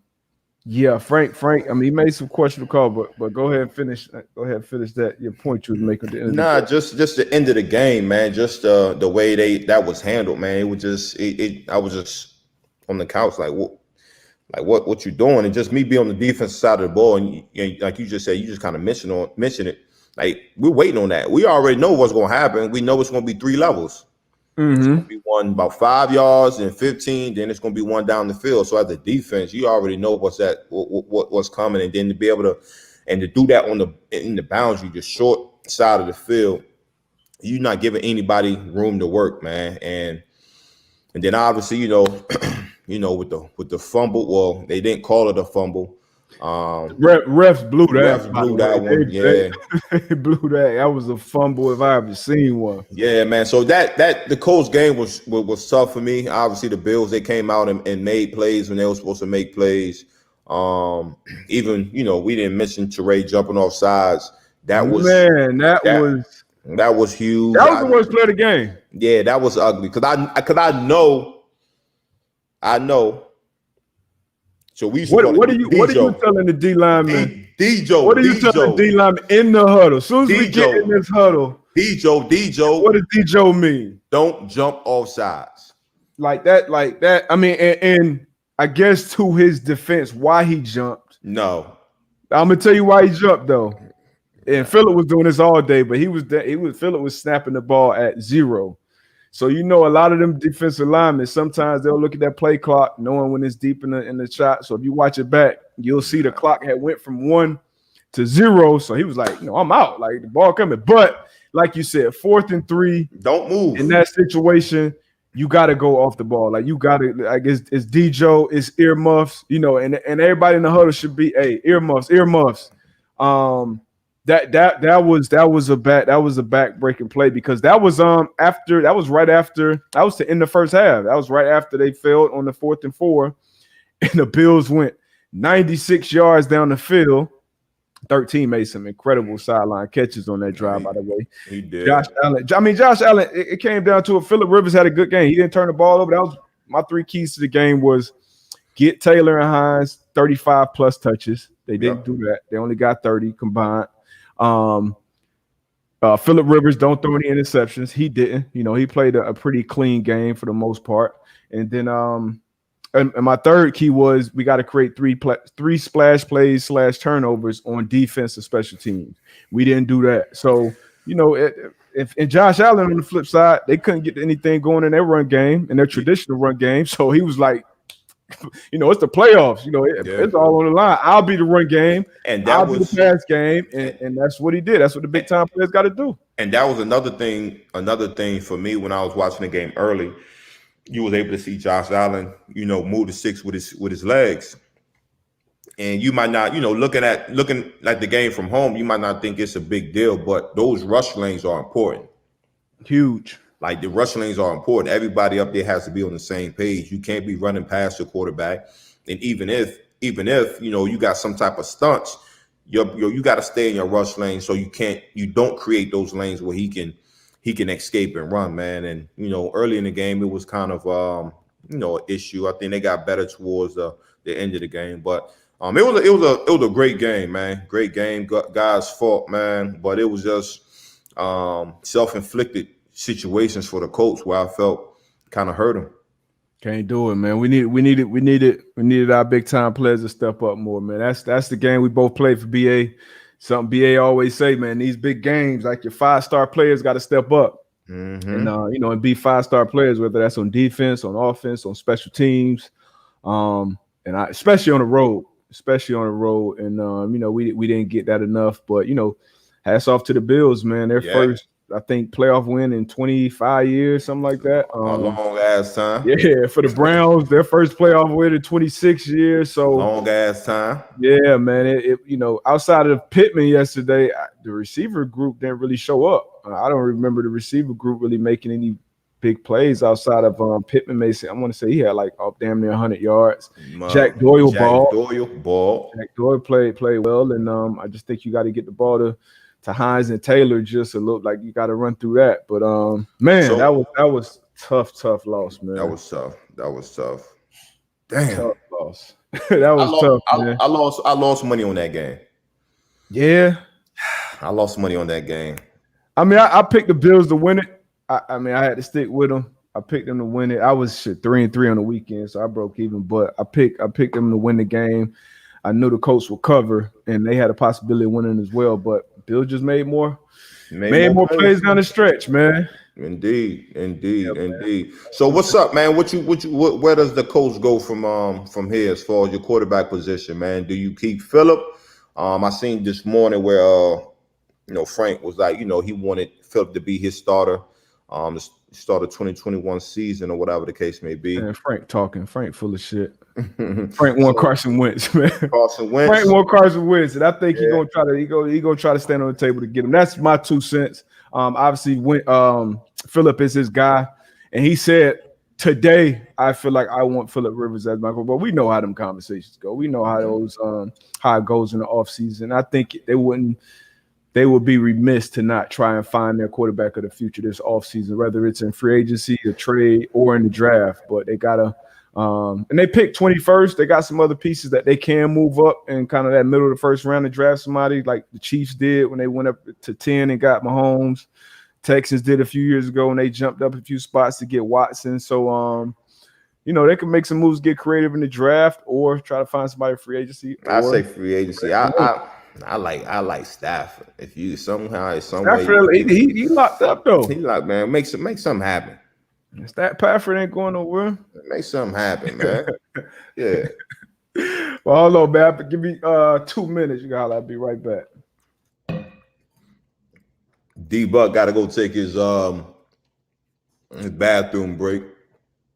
yeah, Frank. I mean, he made some questionable call, but go ahead and finish. Go ahead and finish that. Your point you was making. At the end of just the end of the game, man. Just the way that was handled, man. It was just I was just on the couch like what you doing, and just me being on the defensive side of the ball, and like you just said, you just kind of mention it. Like, we're waiting on that. We already know what's going to happen. We know it's going to be 3 levels. Mm-hmm. It's going to be one about 5 yards and 15. Then it's going to be one down the field. So as a defense, you already know what's coming, and then to be able to do that in the boundary, the short side of the field, you're not giving anybody room to work, man. And then obviously, with the fumble, well, they didn't call it a fumble. Refs blew that. Refs blew that one. They blew that. That was a fumble if I ever seen one. Yeah, man. So that the Colts game was tough for me. Obviously, the Bills, they came out and made plays when they were supposed to make plays. Even we didn't mention Teray jumping off sides. That was huge. That was the worst play of the game. Yeah, that was ugly because I know. So what are you telling the D lineman? Dejo. What are you telling the D lineman in the huddle? As soon as we get in this huddle, Dejo. What does Dejo mean? Don't jump off sides. Like that. I mean, and I guess to his defense, why he jumped. No. I'm gonna tell you why he jumped though. And Phillip was doing this all day, but Phillip was snapping the ball at 0. So a lot of them defensive linemen, sometimes they'll look at that play clock, knowing when it's deep in the shot. So if you watch it back, you'll see the clock had went from 1 to 0. So he was like, I'm out. Like, the ball coming. But like you said, 4th and 3. Don't move. In that situation, you got to go off the ball. Like, you got to, like, it's Dejo, it's earmuffs, and everybody in the huddle should be, hey, earmuffs. That was a back-breaking play because that was to end the first half. That was right after they failed on the 4th and 4, and the Bills went 96 yards down the field. 13 made some incredible sideline catches on that drive, by the way. He did. Josh Allen, it came down to it. Phillip Rivers had a good game. He didn't turn the ball over. That was my 3 keys to the game was get Taylor and Hines 35-plus touches. They didn't do that. They only got 30 combined. Phillip Rivers don't throw any interceptions. He didn't. He played a pretty clean game for the most part. And then and my third key was we got to create three splash plays / turnovers on defense and special teams. We didn't do that. So, and Josh Allen on the flip side, they couldn't get anything going in their run game, in their traditional run game. So he was like, it's the playoffs. It's all on the line. I'll be the run game, and I'll be the pass game, and that's what he did. That's what the big time players got to do. And that was another thing for me when I was watching the game early. You was able to see Josh Allen, move to 6 with his legs. And you might not, looking at the game from home, you might not think it's a big deal, but those rush lanes are important. Huge. Like the rush lanes are important. Everybody up there has to be on the same page. You can't be running past your quarterback. And even if you got some type of stunts, you got to stay in your rush lane so you don't create those lanes where he can escape and run, man. And early in the game it was kind of an issue. I think they got better towards the end of the game, but it was a great game, man. Great game. Guys fought, man, but it was just self-inflicted situations for the Colts where I felt kind of hurt him. Can't do it, man. We needed our big time players to step up more, man. That's the game we both played for BA. Something BA always say, man, these big games, like your 5-star players got to step up. Mm-hmm. And be 5-star players, whether that's on defense, on offense, on special teams, especially on the road. And we didn't get that enough, but hats off to the Bills, man. Their first, I think, playoff win in 25 years, something like that. A long ass time. Yeah, for the Browns, their first playoff win in 26 years. So long ass time. Yeah, man. Outside of Pittman yesterday, the receiver group didn't really show up. I don't remember the receiver group really making any big plays outside of Pittman. Mason, I want to say he had like damn near 100 yards. Jack Doyle ball. Jack Doyle played well, and I just think you got to get the ball to Hines and Taylor. Just a little like you got to run through that. But man, that was tough loss, man. That was tough. Damn, tough loss. That was tough, man. I lost money on that game. Yeah, I lost money on that game. I mean, I picked the Bills to win it. I had to stick with them. I picked them to win it. I was 3-3 on the weekend, so I broke even. But I picked them to win the game. I knew the Colts would cover, and they had a possibility of winning as well. But Bill just made more plays down the stretch, man. Indeed. So what's up, man? Where does the Colts go from here as far as your quarterback position, man? Do you keep Phillip? I seen this morning where Frank was like, he wanted Phillip to be his starter. The start of 2021 season or whatever the case may be. Man, Frank full of shit. Frank won Carson Wentz, man. Frank won Carson Wentz, and I think he's gonna try to stand on the table to get him. That's my 2 cents. Obviously, Phillip is his guy, and he said today I feel like I want Phillip Rivers as my quarterback. But we know how them conversations go. We know how those how it goes in the offseason. I think they would be remiss to not try and find their quarterback of the future this offseason, whether it's in free agency, a trade, or in the draft. But they gotta and they picked 21st. They got some other pieces that they can move up in kind of that middle of the first round and draft somebody like the Chiefs did when they went up to 10 and got Mahomes. Texans did a few years ago and they jumped up a few spots to get Watson. So they can make some moves, get creative in the draft, or try to find somebody free agency. I say free agency. I like Stafford. If you somehow Stafford, he locked up though. He like, man, make something happen. Stafford ain't going nowhere. Make something happen, man. Yeah. Well, hold on, man. Give me 2 minutes. You got. I'll be right back. D-Buck got to go take his bathroom break.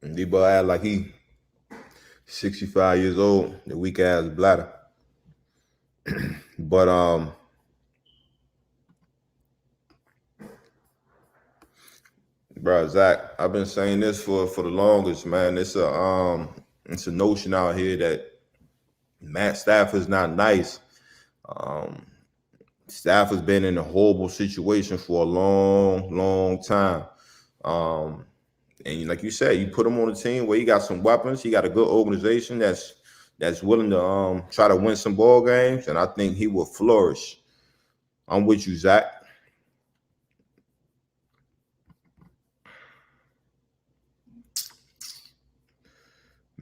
And D-Buck act like he 65 years old. The weak ass bladder. But bro, Zach, I've been saying this for the longest, man. It's a notion out here that Matt Stafford's not nice. Stafford's been in a horrible situation for a long time. And like you said, you put him on a team where he got some weapons, he got a good organization that's willing to try to win some ball games, and I think he will flourish. I'm with you, Zach.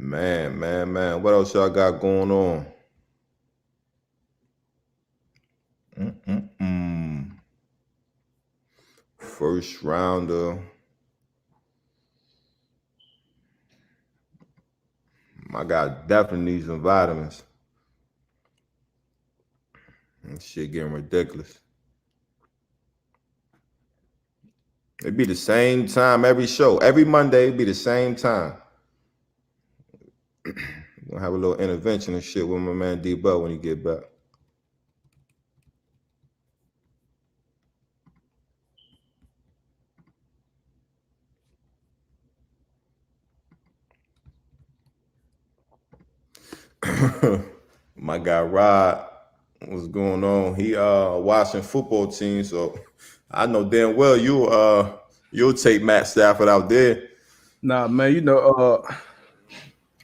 Man. What else y'all got going on? First rounder. My guy definitely needs some vitamins. This shit getting ridiculous. It'd be the same time every show. Every Monday, it'd be the same time. Gonna have a little intervention and shit with my man D-Buck when he get back. My guy Rod, what's going on? He watching football team, so I know damn well you'll take Matt Stafford out there. Nah, man,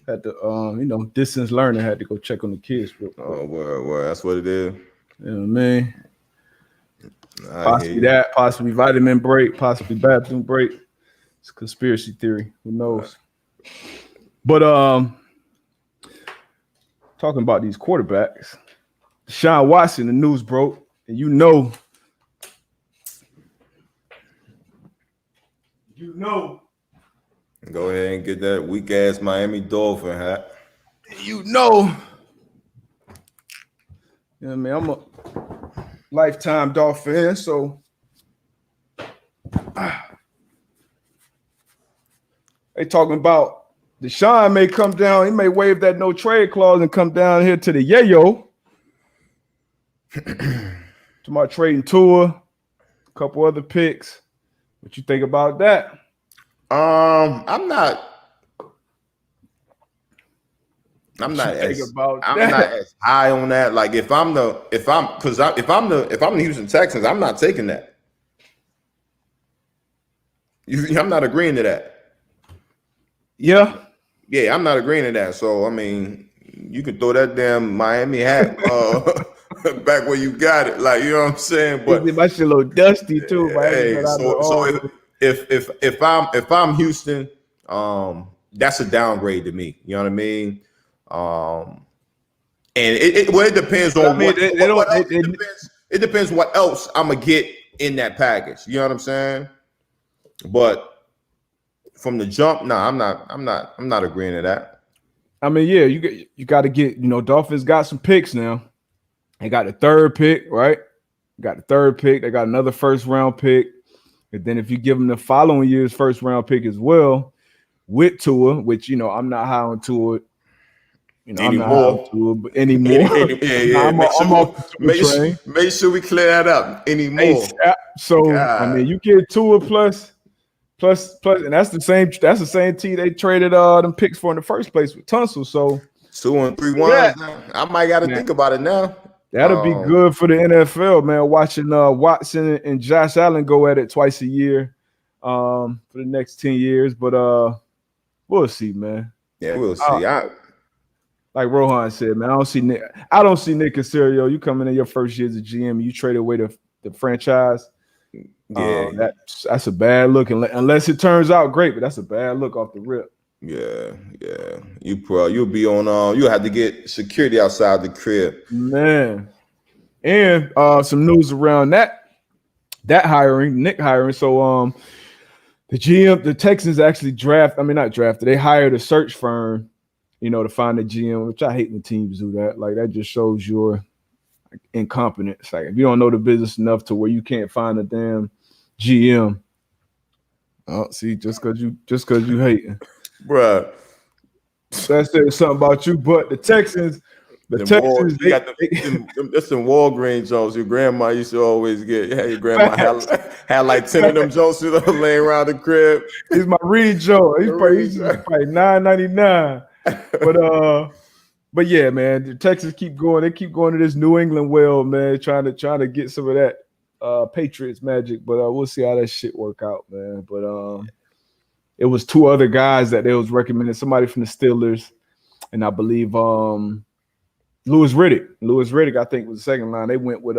had to distance learning, had to go check on the kids real quick. Oh, well, that's what it is. You know what I mean? Possibly that, possibly vitamin break, possibly bathroom break. It's a conspiracy theory. Who knows? But talking about these quarterbacks, Deshaun Watson, the news broke, and you know. Go ahead and get that weak ass Miami Dolphin hat. You know what I mean? I'm a lifetime Dolphin fan, so they talking about Deshaun may come down. He may waive that no trade clause and come down here to the yayo. To my trading Tua, a couple other picks. What you think about that? I'm not as high on that. Like if I'm the Houston Texans, I'm not taking that. I'm not agreeing to that. Yeah, I'm not agreeing to that. So I mean, you can throw that damn Miami hat back where you got it. Like, you know what I'm saying? But my shit a little dusty too. Hey, so if I'm Houston, that's a downgrade to me. You know what I mean? And it depends on it depends what else I'm gonna get in that package. You know what I'm saying? But from the jump, I'm not agreeing to that. I mean, yeah, you got to get, Dolphins got some picks now. They got the third pick, right? Got the third pick. They got another first round pick. And then if you give them the following year's first round pick as well, with Tua, which, I'm not high on Tua. I'm not high on Tua, but anymore. Make sure we clear that up anymore. So, God. I mean, you get Tua plus, and that's the same team they traded them picks for in the first place with Tunsil. So 2 and 3 ones. I might got to think about it now. That'll be good for the NFL, man. Watching Watson and Josh Allen go at it twice a year for the next 10 years. But we'll see, man. Yeah, we'll see. Like Rohan said, man, I don't see Nick Caserio. You come in your first year as a GM, you trade away the franchise. Yeah, that's a bad look, unless it turns out great. But that's a bad look off the rip. Yeah. You'll be on. You'll have to get security outside the crib, man. And some news around that hiring, Nick hiring. So the GM, the Texans actually not drafted. They hired a search firm, to find a GM, which I hate when teams do that. Like, that just shows your incompetence. Like, if you don't know the business enough to where you can't find a damn GM. Oh, see, just because you hating. Bruh. That says something about you, but the Texans, that's some Walgreens Jones your grandma used to always get. Yeah, your grandma had like 10 of them Jones laying around the crib. He's my Reed Joe. He's probably $9.99. But yeah, man, the Texans keep going. They keep going to this New England well, man, trying to get some of that Patriots magic. But we'll see how that shit work out, man. But it was 2 other guys that they was recommending, somebody from the Steelers, and I believe Louis Riddick, I think, was the second line. They went with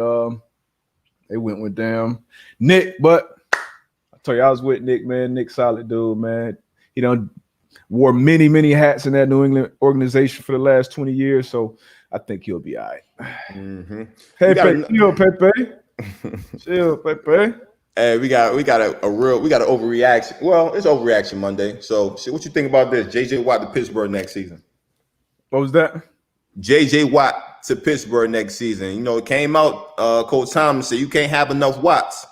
damn Nick, but I told you I was with Nick, man. Nick solid dude, man. Wore many, many hats in that New England organization for the last 20 years. So I think he'll be all right. Mm-hmm. Pepe, chill, Pepe. Chill, Pepe. Hey, we got an overreaction. Well, it's overreaction Monday. So, what you think about this? JJ Watt to Pittsburgh next season. What was that? JJ Watt to Pittsburgh next season. You know, it came out. Coach Thomas said you can't have enough Watts.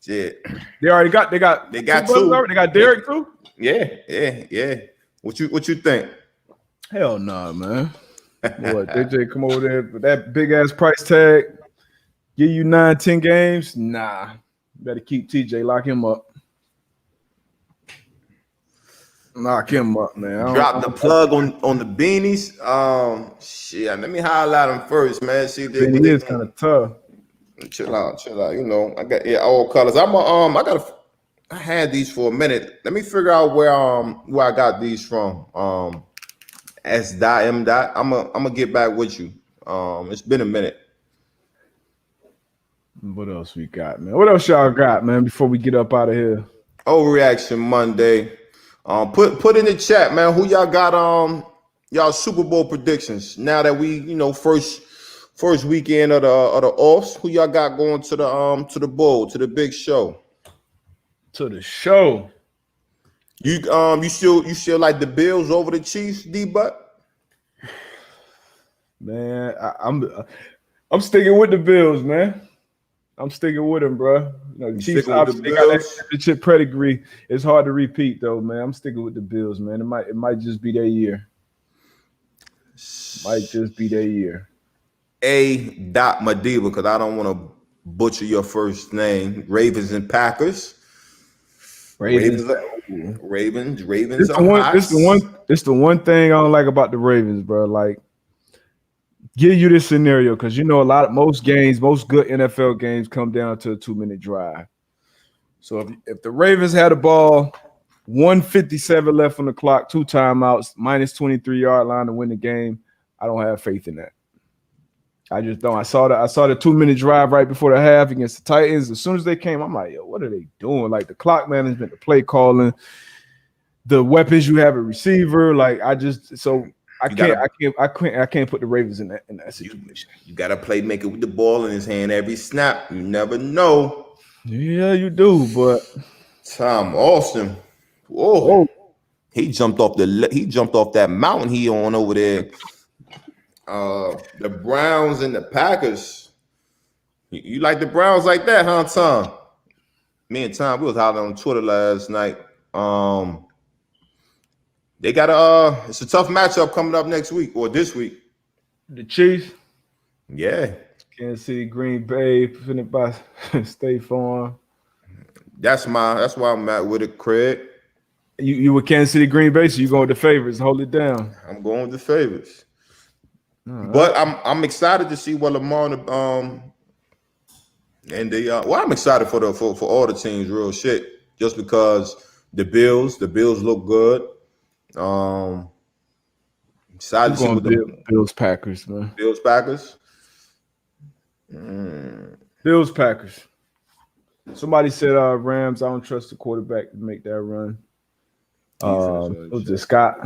Shit. They already got. They got two. They got Derek too. Yeah. What you think? Hell no, man. Boy, JJ come over there with that big ass price tag. Give you 9-10 games. Nah. Better keep TJ. Lock him up. Knock him up, man. Drop the plug on the beanies. Shit. Let me highlight them first, man. See, they is kind of tough. Chill out. You know, I got all colors. I had these for a minute. Let me figure out where I got these from. S. M. I'm gonna get back with you. It's been a minute. What else we got, man? What else y'all got, man? Before we get up out of here. Overreaction Monday. Put in the chat, man. Who y'all got? Y'all Super Bowl predictions. Now that we, first weekend of the offs, who y'all got going to the bowl, to the big show? To the show. You still like the Bills over the Chiefs, D-Butt? Man, I'm sticking with the Bills, man. I'm sticking with them, bro. Chiefs obviously got that championship pedigree. It's hard to repeat, though, man. I'm sticking with the Bills, man. It might just be their year. Might just be their year. A. Madiba, because I don't want to butcher your first name. Ravens and Packers. Ravens. It's the one thing I don't like about the Ravens, bro. Like, give you this scenario because most good NFL games come down to a 2-minute drive. So if the Ravens had a ball, 1:57 left on the clock, 2 timeouts, minus 23-yard line to win the game, I don't have faith in that. I just don't. I saw the 2-minute drive right before the half against the Titans. As soon as they came, I'm like, yo, what are they doing? Like the clock management, the play calling, the weapons you have at receiver. Like I can't put the Ravens in that situation. You got to play make it with the ball in his hand every snap. You never know. Yeah, you do. But Tom Austin, whoa. He jumped off that mountain he on over there. The Browns and the Packers. You like the Browns like that, huh, Tom? Me and Tom, we was out on Twitter last night. They got it's a tough matchup coming up next week or this week. The Chiefs. Yeah. Kansas City, Green Bay, presented by State Farm. That's why I'm at with it, Craig. You with Kansas City, Green Bay, so you going with the favorites. Hold it down. I'm going with the favorites. Right. But I'm excited to see what Lamar and they I'm excited for all the teams, real shit. Just because the Bills look good. Excited to see what the Bills Packers, man. Bills Packers. Bills Packers. Somebody said Rams. I don't trust the quarterback to make that run. It was just Scott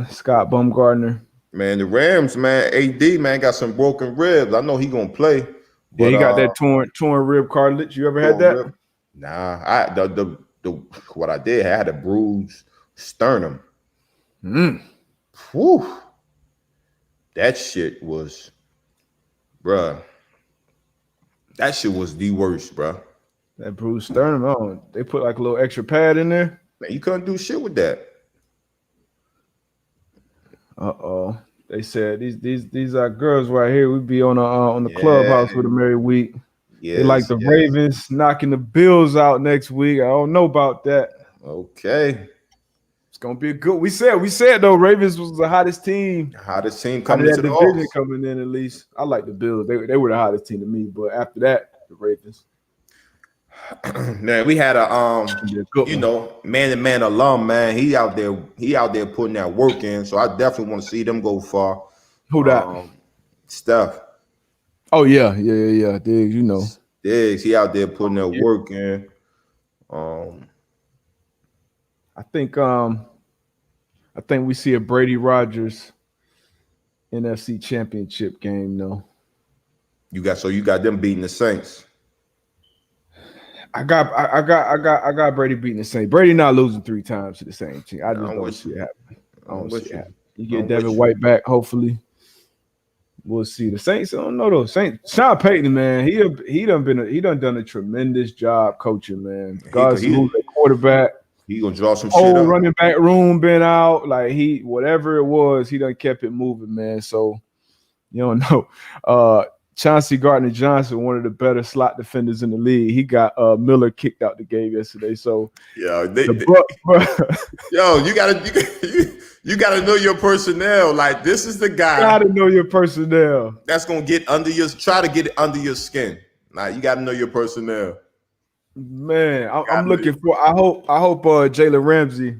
Bumgarner. Man, the Rams, man, AD, man, got some broken ribs. I know he gonna play. But, yeah, he got that torn rib cartilage. You ever had that? Rib? Nah, what I did, I had a bruised sternum. Whew. That shit was, bruh. That shit was the worst, bruh. That bruised sternum, they put like a little extra pad in there. Man, you couldn't do shit with that. They said these are girls right here. We be on the clubhouse with them every week. They like the Ravens knocking the Bills out next week. I don't know about that. Okay. It's gonna be a good. We said though, Ravens was the hottest team. Hottest team coming into the division coming in at least. I like the Bills. They were the hottest team to me, but after that, the Ravens. Man, we had a man-to-man alum, man. He out there putting that work in. So I definitely want to see them go far. Who that? Steph. Oh yeah. Diggs, Diggs, he out there putting that work in. I think I think we see a Brady Rodgers NFC Championship game though. You got them beating the Saints. I got Brady beating the Saints. Brady not losing 3 times to the same team. I just I'm don't with see you. it happening. I I'm don't see with it you. happening. You get I'm Devin with you. White back, hopefully. We'll see. The Saints, I don't know though. Saints, Sean Payton, man, he done a tremendous job coaching, man. Regardless of who's the quarterback, He gonna draw some shit whole up. running back room been out. Like whatever it was, he done kept it moving, man. So you don't know. Chauncey Gardner-Johnson, one of the better slot defenders in the league. He got Miller kicked out the game yesterday. So Yeah, you gotta know your personnel. Like this is the guy gotta know your personnel. that's gonna try to get it under your skin. Like you gotta know your personnel. Man, I'm looking for. I hope Jalen Ramsey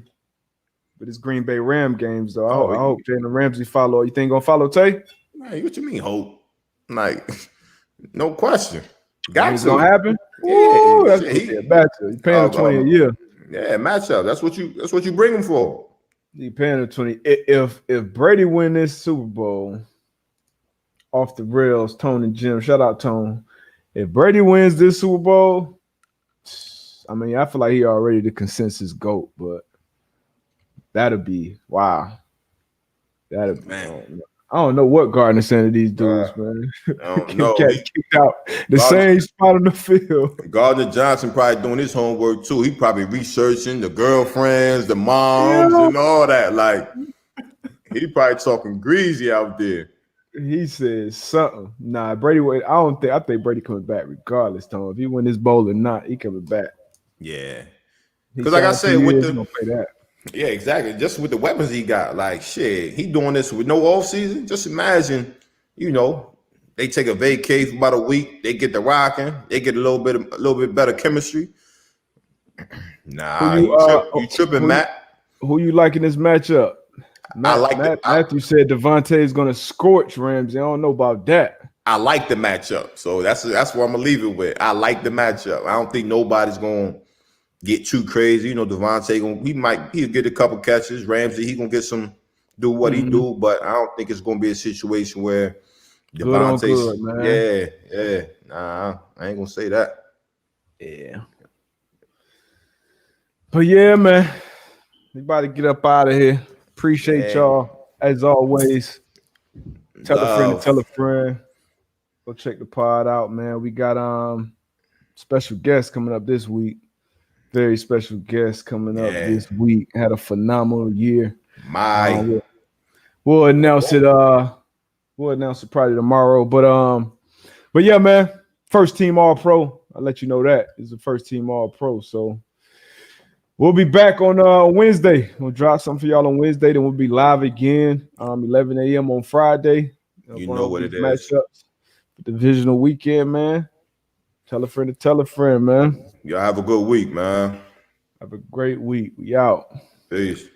with his Green Bay Ram games though. I hope Jalen Ramsey follow. You think gonna follow Tay? Man, what you mean hope? Like no question. Got It's to. gonna happen. Yeah, Ooh, that's gonna be a matchup. You paying him 20 a year. Yeah, matchup. That's what you bring him for. You paying him 20. If Brady win this Super Bowl, off the rails, Tone and Jim. Shout out Tone. If Brady wins this Super Bowl, I mean, I feel like he already the consensus GOAT, but that'll be wow. That'll be, Man. I don't know what Gardner saying to these dudes, man. I don't know. Kicked out the same spot on the field. Gardner-Johnson probably doing his homework too. He probably researching the girlfriends, the moms, and all that. Like he probably talking greasy out there. He says something. Nah, Brady. I think Brady coming back regardless, Tom. If he win this bowl or not, he coming back. Yeah, because like I said, gonna play that. Yeah, exactly. Just with the weapons he got, like shit, he doing this with no off season. Just imagine, they take a vacay for about a week, they get the rocking, they get a little bit better chemistry. Nah, you tripping, Matt. Who you liking this matchup? Matthew said Devontae is gonna scorch Ramsey. I don't know about that. I like the matchup, so that's what I'm gonna leave it with. I like the matchup. I don't think nobody's gonna get too crazy. Devontae he'll get a couple catches. Ramsey, he gonna get do what he do, but I don't think it's gonna be a situation where Devontae's man. Yeah. Nah, I ain't gonna say that. Yeah. But yeah, man. We about to get up out of here. Appreciate y'all as always. Tell a friend. Go check the pod out, man. We got special guests coming up this week. Very special guests coming up this week. Had a phenomenal year. We'll announce it. We'll announce it probably tomorrow. But yeah, man. First team All Pro. I'll let you know that is the first team All Pro. So we'll be back on Wednesday. We'll drop something for y'all on Wednesday. Then we'll be live again 11 a.m. on Friday. You know what it is. Matchups. Divisional weekend, man. Tell a friend, man. Y'all have a good week, man. Have a great week. We out. Peace.